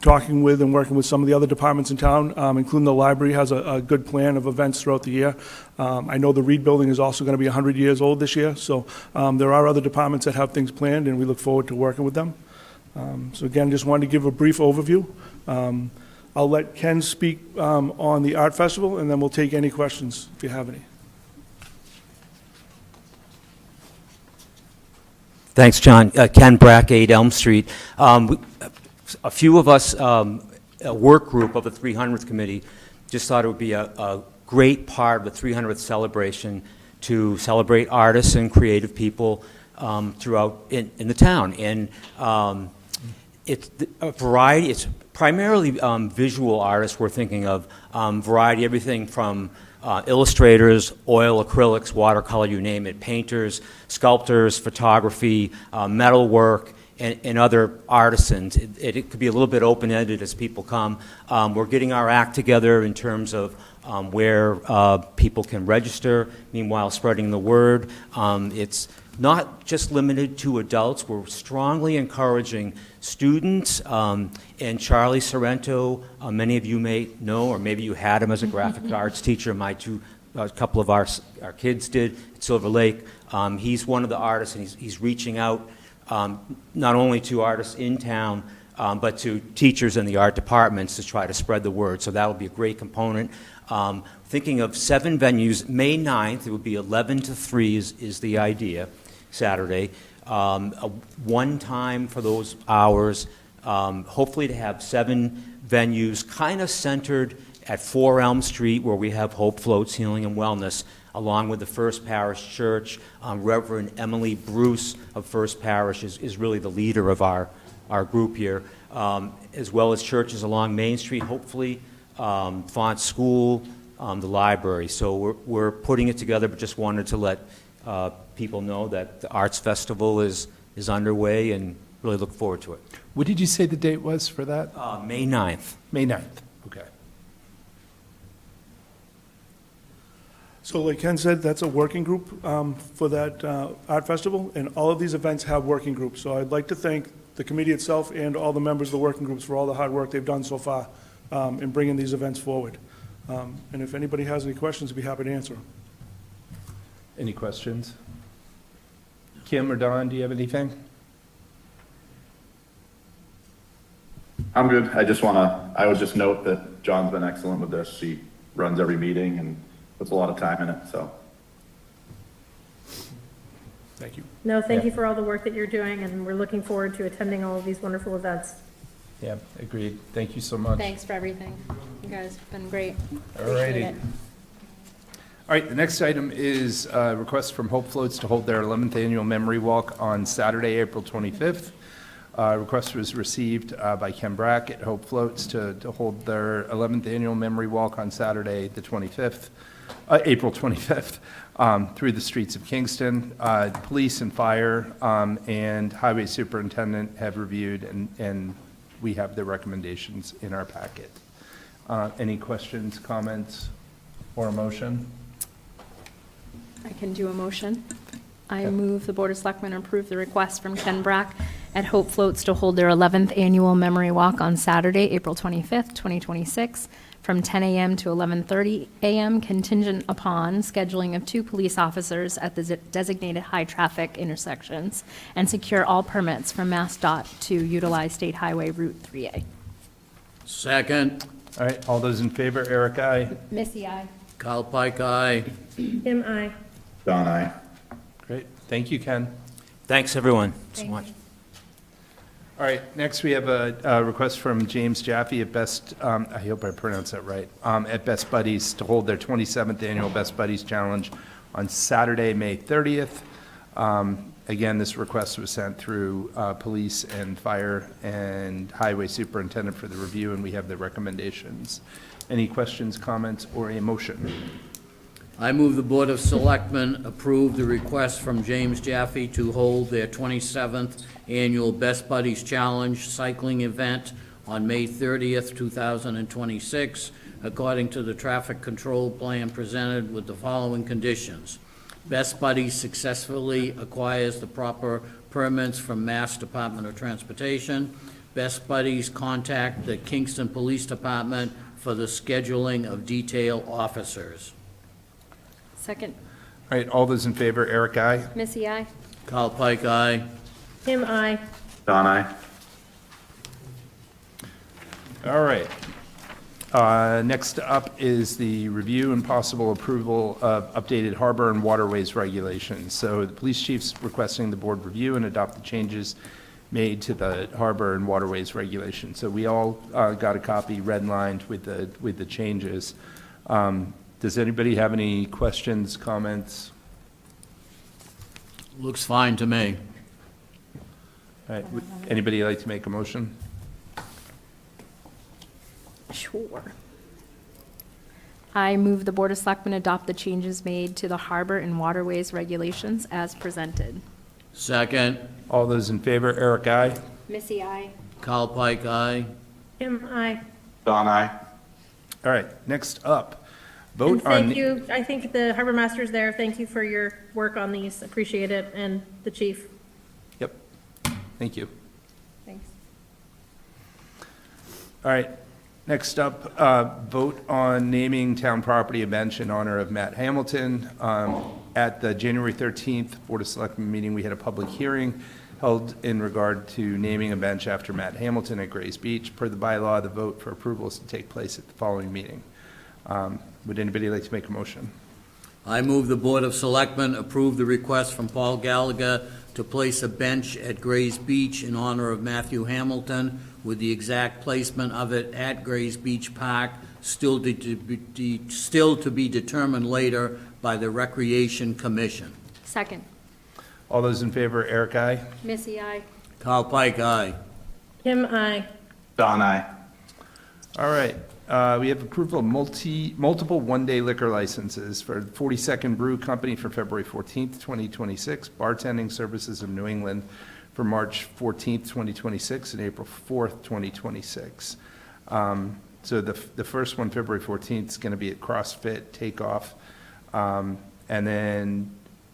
Speaker 12: talking with and working with some of the other departments in town, including the library, has a good plan of events throughout the year. I know the Reed Building is also going to be 100 years old this year, so there are other departments that have things planned, and we look forward to working with them. So again, just wanted to give a brief overview. I'll let Ken speak on the art festival, and then we'll take any questions if you have any.
Speaker 13: Thanks, John. Ken Brack, 8 Elm Street. A few of us, a work group of the 300th Committee, just thought it would be a great part of the 300th celebration to celebrate artists and creative people throughout in the town. And it's a variety. It's primarily visual artists we're thinking of. Variety, everything from illustrators, oil, acrylics, watercolor, you name it, painters, sculptors, photography, metalwork, and other artisans. It could be a little bit open-ended as people come. We're getting our act together in terms of where people can register, meanwhile spreading the word. It's not just limited to adults. We're strongly encouraging students, and Charlie Sorrento, many of you may know, or maybe you had him as a graphic arts teacher. A couple of our kids did at Silver Lake. He's one of the artists, and he's reaching out not only to artists in town, but to teachers in the art departments to try to spread the word. So that will be a great component. Thinking of 7 venues, May 9th, it would be 11 to 3 is the idea, Saturday. One time for those hours, hopefully to have 7 venues kind of centered at 4 Elm Street, where we have Hope Floats, Healing and Wellness, along with the First Parish Church. Reverend Emily Bruce of First Parish is really the leader of our group here, as well as churches along Main Street, hopefully, Font School, the library. So we're putting it together, but just wanted to let people know that the Arts Festival is underway and really look forward to it.
Speaker 1: What did you say the date was for that?
Speaker 13: May 9th.
Speaker 1: May 9th, okay.
Speaker 12: So like Ken said, that's a working group for that art festival, and all of these events have working groups. So I'd like to thank the committee itself and all the members of the working groups for all the hard work they've done so far in bringing these events forward. And if anybody has any questions, I'd be happy to answer them.
Speaker 1: Any questions? Kim or Don, do you have anything?
Speaker 11: I'm good. I would just note that John's been excellent with this. He runs every meeting and puts a lot of time in it, so.
Speaker 12: Thank you.
Speaker 3: No, thank you for all the work that you're doing, and we're looking forward to attending all of these wonderful events.
Speaker 1: Yeah, agreed. Thank you so much.
Speaker 4: Thanks for everything. You guys have been great.
Speaker 1: All righty.
Speaker 4: Appreciate it.
Speaker 1: All right, the next item is a request from Hope Floats to hold their 11th annual Memory Walk on Saturday, April 25th. Request was received by Ken Brack at Hope Floats to hold their 11th annual Memory Walk on Saturday, the 25th, April 25th, through the streets of Kingston. Police and fire and highway superintendent have reviewed, and we have the recommendations in our packet. Any questions, comments, or a motion?
Speaker 4: I can do a motion. I move the Board of Selectmen approve the request from Ken Brack at Hope Floats to hold their 11th annual Memory Walk on Saturday, April 25th, 2026, from 10 a.m. to 11:30 a.m., contingent upon scheduling of 2 police officers at the designated high-traffic intersections, and secure all permits from MassDOT to utilize State Highway Route 3A.
Speaker 2: Second.
Speaker 1: All right, all those in favor, Eric, aye.
Speaker 4: Missy, aye.
Speaker 2: Kyle Pike, aye.
Speaker 3: Kim, aye.
Speaker 11: Don, aye.
Speaker 1: Great, thank you, Ken.
Speaker 13: Thanks, everyone, so
Speaker 4: Thank
Speaker 13: much.
Speaker 4: you.
Speaker 1: All right, next we have a request from James Jaffe at Best, I hope I pronounced that right, at Best Buddies to hold their 27th annual Best Buddies Challenge on Saturday, May 30th. Again, this request was sent through police and fire and highway superintendent for the review, and we have the recommendations. Any questions, comments, or a motion?
Speaker 2: I move the Board of Selectmen approve the request from James Jaffe to hold their 27th annual Best Buddies Challenge cycling event on May 30th, 2026, according to the traffic control plan presented with the following conditions. Best Buddies successfully acquires the proper permits from Mass Department of Transportation. Best Buddies contact the Kingston Police Department for the scheduling of detail officers.
Speaker 4: Second.
Speaker 1: All right, all those in favor, Eric, aye.
Speaker 4: Missy, aye.
Speaker 2: Kyle Pike, aye.
Speaker 3: Kim, aye.
Speaker 11: Don, aye.
Speaker 1: All right. Next up is the review and possible approval of updated harbor and waterways regulations. So the police chief's requesting the board review and adopt the changes made to the harbor and waterways regulations. So we all got a copy redlined with the changes. Does anybody have any questions, comments?
Speaker 2: Looks fine to me.
Speaker 1: All right, would anybody like to make a motion?
Speaker 4: Sure. I move the Board of Selectmen adopt the changes made to the harbor and waterways regulations as presented.
Speaker 2: Second.
Speaker 1: All those in favor, Eric, aye.
Speaker 4: Missy, aye.
Speaker 2: Kyle Pike, aye.
Speaker 3: Kim, aye.
Speaker 11: Don, aye.
Speaker 1: All right, next up,
Speaker 3: And
Speaker 1: vote on.
Speaker 3: thank you, I think the harbor master's there, thank you for your work on these, appreciate it, and the chief.
Speaker 1: Yep, thank you.
Speaker 4: Thanks.
Speaker 1: All right, next up, vote on naming town property a bench in honor of Matt Hamilton. At the January 13th Board of Selectmen meeting, we had a public hearing held in regard to naming a bench after Matt Hamilton at Grays Beach. Per the bylaw, the vote for approval is to take place at the following meeting. Would anybody like to make a motion?
Speaker 2: I move the Board of Selectmen approve the request from Paul Gallagher to place a bench at Grays Beach in honor of Matthew Hamilton, with the exact placement of it at Grays Beach Park still to be determined later by the Recreation Commission.
Speaker 4: Second.
Speaker 1: All those in favor, Eric, aye.
Speaker 4: Missy, aye.
Speaker 2: Kyle Pike, aye.
Speaker 3: Kim, aye.
Speaker 11: Don, aye.
Speaker 1: All right, We have approval of multiple one-day liquor licenses for 42nd Brew Company for February 14th, 2026, Bartending Services of New England for March 14th, 2026, and April 4th, 2026. So the first one, February 14th, is going to be at CrossFit Takeoff. And then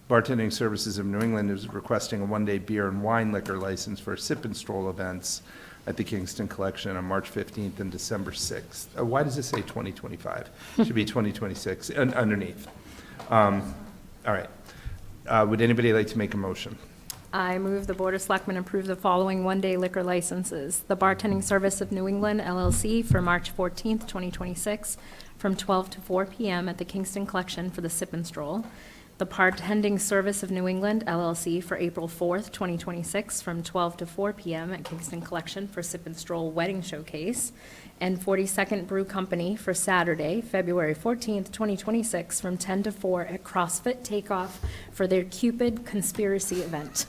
Speaker 1: Bartending Services of New England is requesting a one-day beer and wine liquor license for sip and stroll events at the Kingston Collection on March 15th and December 6th. Why does it say 2025? Should be 2026 underneath. All right. Would anybody like to make a motion?
Speaker 4: I move the Board of Selectmen approve the following one-day liquor licenses. The Bartending Service of New England LLC for March 14th, 2026, from 12 to 4 p.m. at the Kingston Collection for the Sip and Stroll. The Bartending Service of New England LLC for April 4th, 2026, from 12 to 4 p.m. at Kingston Collection for Sip and Stroll Wedding Showcase. And 42nd Brew Company for Saturday, February 14th, 2026, from 10 to 4 at CrossFit Takeoff for their Cupid Conspiracy event.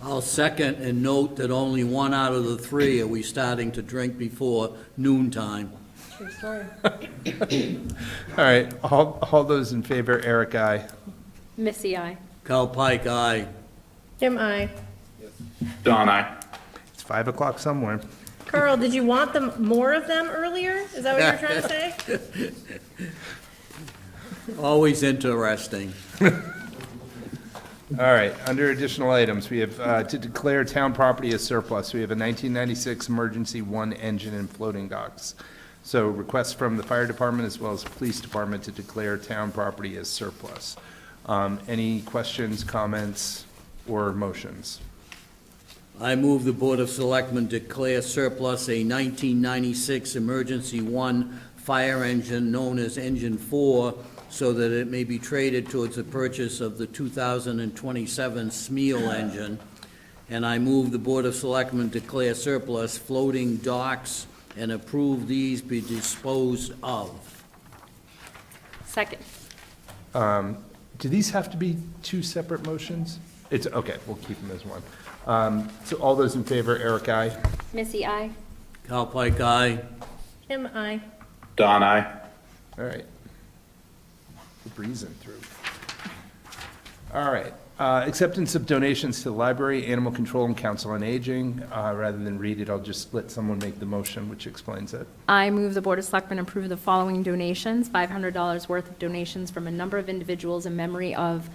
Speaker 2: I'll second and note that only one out of the three are we starting to drink before noontime.
Speaker 4: True story.
Speaker 1: All right, all those in favor, Eric, aye.
Speaker 4: Missy, aye.
Speaker 2: Cal Pike, aye.
Speaker 3: Kim, aye.
Speaker 11: Don, aye.
Speaker 1: It's 5 o'clock somewhere.
Speaker 3: Carl, did you want more of them earlier? Is that what you're trying to say?
Speaker 2: Always interesting.
Speaker 1: All right, under additional items, we have to declare town property as surplus. We have a 1996 emergency one engine and floating docks. So requests from the fire department as well as the police department to declare town property as surplus. Any questions, comments, or motions?
Speaker 2: I move the Board of Selectmen declare surplus a 1996 emergency one fire engine known as Engine 4 so that it may be traded towards the purchase of the 2027 Smeal engine. And I move the Board of Selectmen declare surplus floating docks and approve these be disposed of.
Speaker 4: Second.
Speaker 1: Do these have to be two separate motions? It's, okay, we'll keep them as one. So all those in favor, Eric, aye.
Speaker 4: Missy, aye.
Speaker 2: Cal Pike, aye.
Speaker 3: Kim, aye.
Speaker 11: Don, aye.
Speaker 1: All right. We're breezing through. All right. Acceptance of donations to the library, animal control, and council on aging. Rather than read it, I'll just let someone make the motion, which explains it.
Speaker 4: I move the Board of Selectmen approve the following donations, $500 worth of donations from a number of individuals in memory of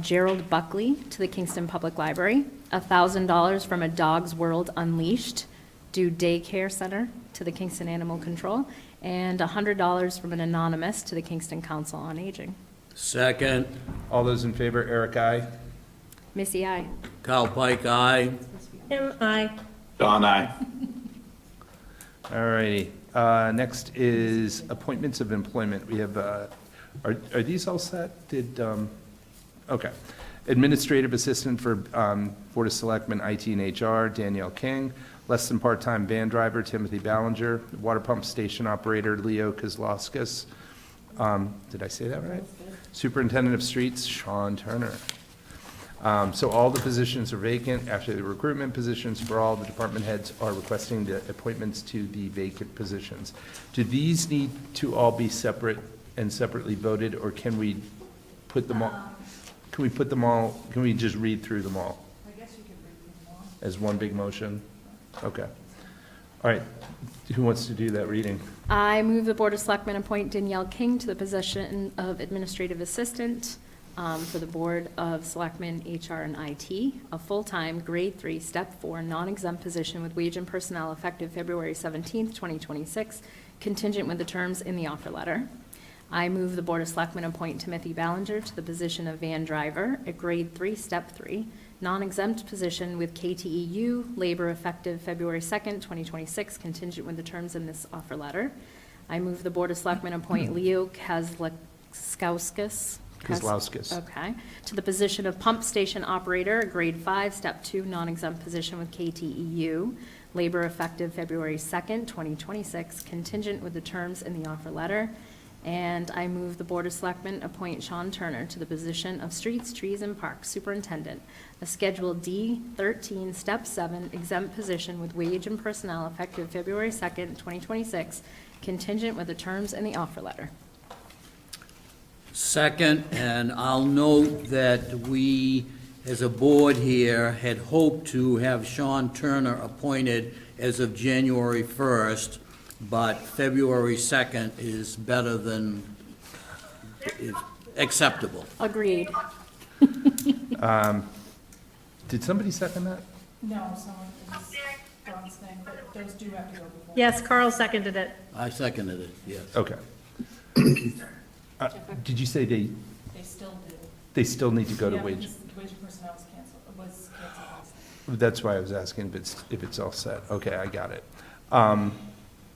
Speaker 4: Gerald Buckley to the Kingston Public Library, $1,000 from A Dog's World Unleashed Daycare Center to the Kingston Animal Control, and $100 from an anonymous to the Kingston Council on Aging.
Speaker 2: Second.
Speaker 1: All those in favor, Eric, aye.
Speaker 4: Missy, aye.
Speaker 2: Cal Pike, aye.
Speaker 3: Kim, aye.
Speaker 11: Don, aye.
Speaker 1: All righty. Next is appointments of employment. We have, are these all set? Okay. Administrative Assistant for Board of Selectmen, IT and HR, Danielle King. Less than part-time van driver, Timothy Ballinger. Water pump station operator, Leo Kozlowskis. Did I say that right? Superintendent of Streets, Sean Turner. So all the positions are vacant. After the recruitment positions for all the department heads are requesting the appointments to the vacant positions. Do these need to all be separate and separately voted, or can we put them all? Can we put them all, can we just read through them all?
Speaker 14: I guess you can read them all.
Speaker 1: As one big motion? Okay. All right. Who wants to do that reading?
Speaker 4: I move the Board of Selectmen appoint Danielle King to the position of Administrative Assistant for the Board of Selectmen, HR, and IT, a full-time, grade 3, step 4, non-exempt position with wage and personnel effective February 17th, 2026, contingent with the terms in the offer letter. I move the Board of Selectmen appoint Timothy Ballinger to the position of van driver at grade 3, step 3, non-exempt position with KTEU, labor effective February 2nd, 2026, contingent with the terms in this offer letter. I move the Board of Selectmen appoint Leo Kozlowskis. Okay, to the position of pump station operator, grade 5, step 2, non-exempt position with KTEU, labor effective February 2nd, 2026, contingent with the terms in the offer letter. And I move the Board of Selectmen appoint Sean Turner to the position of Streets, Trees, and Parks Superintendent, a Schedule D 13, Step 7 exempt position with wage and personnel effective February 2nd, 2026, contingent with the terms in the offer letter.
Speaker 2: Second, and I'll note that we, as a board here, had hoped to have Sean Turner appointed as of January 1st, but February 2nd is better than, is acceptable.
Speaker 4: Agreed.
Speaker 1: Did somebody second that?
Speaker 14: No, someone is John's thing, but those do have to go before.
Speaker 3: Yes, Carl seconded it.
Speaker 2: I seconded it, yes.
Speaker 1: Okay. Did you say
Speaker 14: They still do.
Speaker 1: they still need to go to
Speaker 14: Yeah,
Speaker 1: wage?
Speaker 14: because Wage and personnel was canceled last night.
Speaker 1: That's why I was asking if it's all set. Okay, I got it.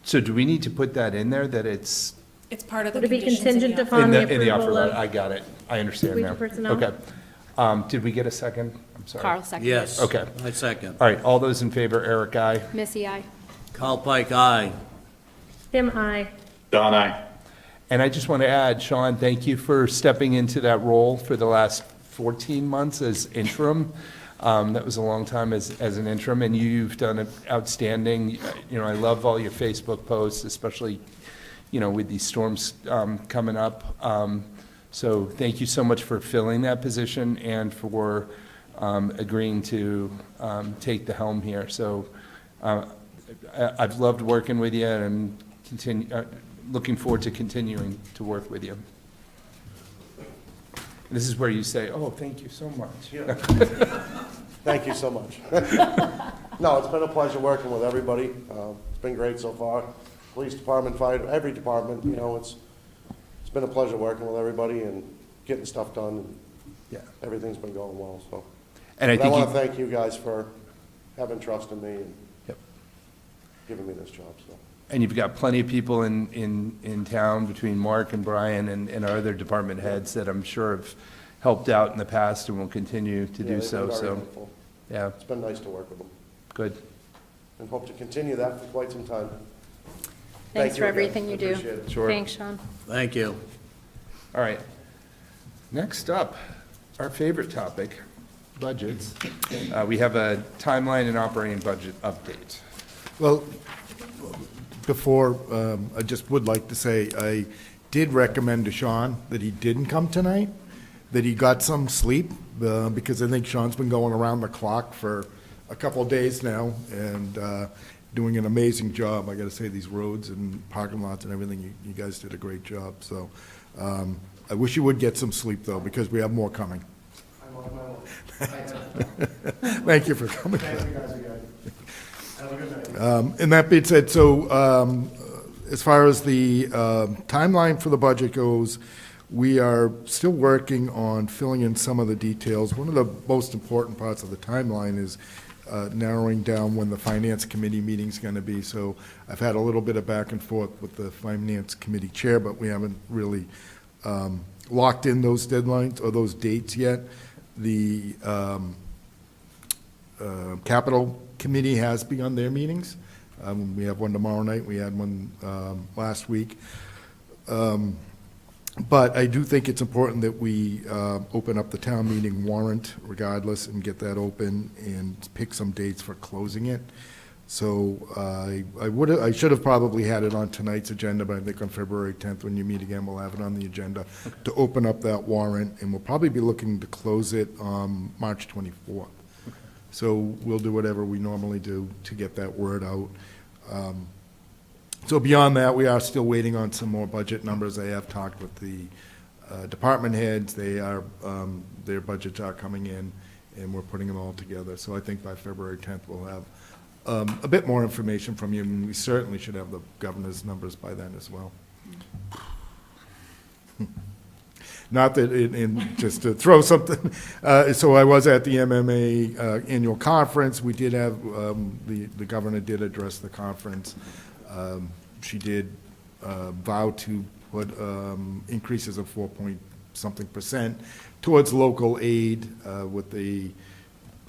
Speaker 1: So do we need to put that in there, that it's
Speaker 14: It's part of the
Speaker 3: Would it be
Speaker 14: conditions in the
Speaker 3: contingent
Speaker 14: offer.
Speaker 3: upon the
Speaker 1: in the offer
Speaker 3: approval
Speaker 1: letter?
Speaker 3: of?
Speaker 1: I got it. I understand
Speaker 3: Wage
Speaker 1: now.
Speaker 3: and personnel?
Speaker 1: Okay. Did we get a second? I'm sorry.
Speaker 4: Carl seconded.
Speaker 2: Yes.
Speaker 1: Okay.
Speaker 2: I second.
Speaker 1: All right, all those in favor, Eric, aye.
Speaker 4: Missy, aye.
Speaker 2: Carl Pike, aye.
Speaker 3: Kim, aye.
Speaker 11: Don, aye.
Speaker 1: And I just want to add, Sean, thank you for stepping into that role for the last 14 months as interim. That was a long time as an interim, and you've done it outstanding. You know, I love all your Facebook posts, especially, you know, with these storms coming up. So thank you so much for filling that position and for agreeing to take the helm here. So I've loved working with you and looking forward to continuing to work with you. This is where you say, oh, thank you so much.
Speaker 15: Thank you so much. No, it's been a pleasure working with everybody. It's been great so far. Police department, fire, every department, you know, it's been a pleasure working with everybody and getting stuff done.
Speaker 1: Yeah.
Speaker 15: Everything's been going well, so.
Speaker 1: And I
Speaker 15: But
Speaker 1: think
Speaker 15: I
Speaker 1: you-
Speaker 15: want to thank you guys for having trust in me and
Speaker 1: Yep.
Speaker 15: giving me this job, so.
Speaker 1: And you've got plenty of people in town between Mark and Brian and our other department heads that I'm sure have helped out in the past and will continue to
Speaker 15: Yeah,
Speaker 1: do
Speaker 15: they've been
Speaker 1: so,
Speaker 15: very
Speaker 1: so,
Speaker 15: helpful.
Speaker 1: yeah,
Speaker 15: It's been nice to work with them
Speaker 1: good.
Speaker 15: and hope to continue that for quite some time.
Speaker 4: Thanks
Speaker 15: Thank
Speaker 4: for
Speaker 15: you again.
Speaker 4: everything you do.
Speaker 15: Appreciate it.
Speaker 1: Sure.
Speaker 4: Thanks, Sean.
Speaker 2: Thank you.
Speaker 1: All right. Next up, our favorite topic, budgets. We have a timeline and operating budget update.
Speaker 16: Well, before, I just would like to say, I did recommend to Sean that he didn't come tonight, that he got some sleep, because I think Sean's been going around the clock for a couple of days now, and doing an amazing job. I gotta say, these roads and parking lots and everything, you guys did a great job, so, I wish you would get some sleep, though, because we have more coming.
Speaker 15: I'm on my way.
Speaker 16: Thank you for coming.
Speaker 15: Thank you guys again. Have a good night.
Speaker 16: And that being said, so as far as the timeline for the budget goes, we are still working on filling in some of the details. One of the most important parts of the timeline is narrowing down when the Finance Committee meeting's going to be. So I've had a little bit of back and forth with the Finance Committee Chair, but we haven't really locked in those deadlines or those dates yet. The Capital Committee has begun their meetings. We have one tomorrow night, we had one last week. But I do think it's important that we open up the town meeting warrant regardless and get that open and pick some dates for closing it. So I should have probably had it on tonight's agenda, but I think on February 10th, when you meet again, we'll have it on the agenda to open up that warrant, and we'll probably be looking to close it on March 24th. So we'll do whatever we normally do to get that word out. So beyond that, we are still waiting on some more budget numbers. I have talked with the department heads. They are, their budgets are coming in, and we're putting them all together. So I think by February 10th, we'll have a bit more information from you, and we certainly should have the governor's numbers by then as well. Not that, just to throw something, so I was at the MMA annual conference. We did have, the governor did address the conference. She did vow to put increases of 4-point-something% towards local aid with the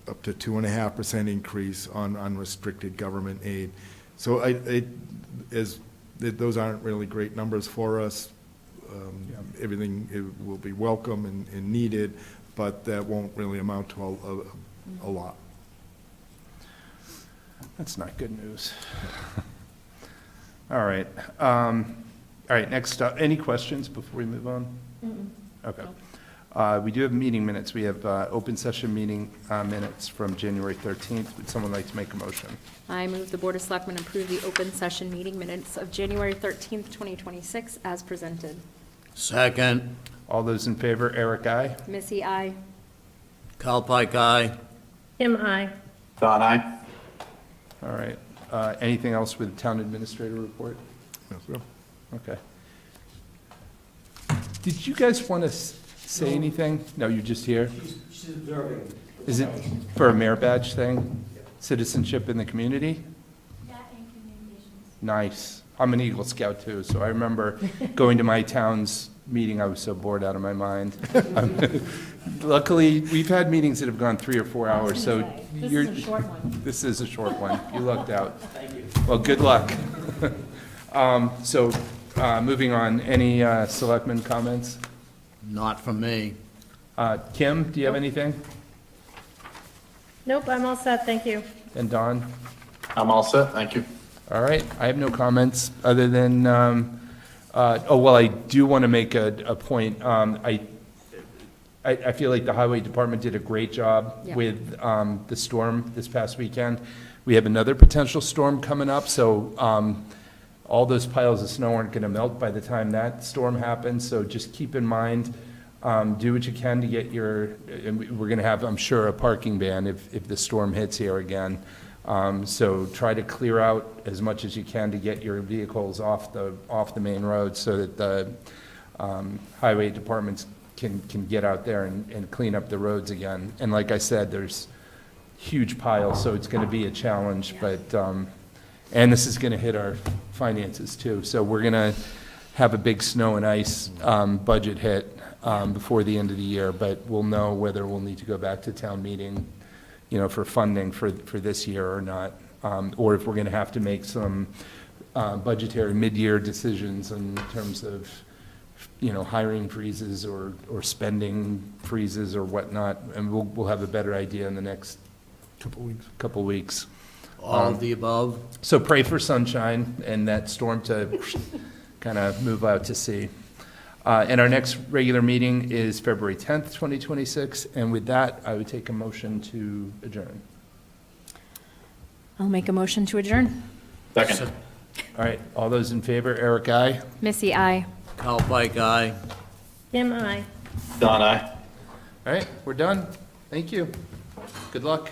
Speaker 16: up to 2.5% increase on unrestricted government aid. So those aren't really great numbers for us. Everything will be welcome and needed, but that won't really amount to a lot.
Speaker 1: That's not good news. All right. Next up, any questions before we move on? Okay. We do have meeting minutes. We have open session meeting minutes from January 13th. Would someone like to make a motion?
Speaker 4: I move the Board of Selectmen approve the open session meeting minutes of January 13th, 2026 as presented.
Speaker 2: Second.
Speaker 1: All those in favor, Eric, aye?
Speaker 4: Missy, aye.
Speaker 2: Kyle Pike, aye.
Speaker 3: Kim, I.
Speaker 11: Don, aye.
Speaker 1: All right. Anything else with town administrator report?
Speaker 16: Yes, sir.
Speaker 1: Okay. Did you guys want to say anything? No, you're just here?
Speaker 17: She's observing.
Speaker 1: Is it for a mayor badge thing? Citizenship in the community?
Speaker 14: That and communications.
Speaker 1: Nice. I'm an Eagle Scout too, so I remember going to my town's meeting, I was so bored out of my mind. Luckily, we've had meetings that have gone 3 or 4 hours, so
Speaker 3: This
Speaker 1: you're.
Speaker 3: is a short one.
Speaker 1: This is a short one. You lucked out.
Speaker 17: Thank you.
Speaker 1: Well, good luck. Moving on, any selectmen comments?
Speaker 2: Not from me.
Speaker 1: Kim, do you have anything?
Speaker 3: Nope, I'm all set, thank you.
Speaker 1: And Don?
Speaker 11: I'm all set, thank you.
Speaker 1: All right, I have no comments other than, I do want to make a point. I feel like the highway department did a great job
Speaker 4: Yeah.
Speaker 1: with the storm this past weekend. We have another potential storm coming up, so all those piles of snow aren't going to melt by the time that storm happens, so just keep in mind, do what you can to get and we're going to have, I'm sure, a parking ban if the storm hits here again. So try to clear out as much as you can to get your vehicles off the main road so that the highway departments can get out there and clean up the roads again. And like I said, there's huge piles, so it's going to be a challenge, but, and this is going to hit our finances too. So we're going to have a big snow and ice budget hit before the end of the year, but we'll know whether we'll need to go back to town meeting, for funding for this year or not, or if we're going to have to make some budgetary mid-year decisions in terms of, hiring freezes or spending freezes or whatnot, and we'll have a better idea in the next couple weeks.
Speaker 2: All of the above.
Speaker 1: So pray for sunshine and that storm to kind of move out to sea. And our next regular meeting is February 10th, 2026. And with that, I would take a motion to adjourn.
Speaker 4: I'll make a motion to adjourn.
Speaker 11: Second.
Speaker 1: All right, all those in favor, Eric, aye?
Speaker 4: Missy, aye.
Speaker 2: Kyle Pike, aye.
Speaker 3: Kim, I.
Speaker 11: Don, aye.
Speaker 1: All right, we're done. Thank you. Good luck.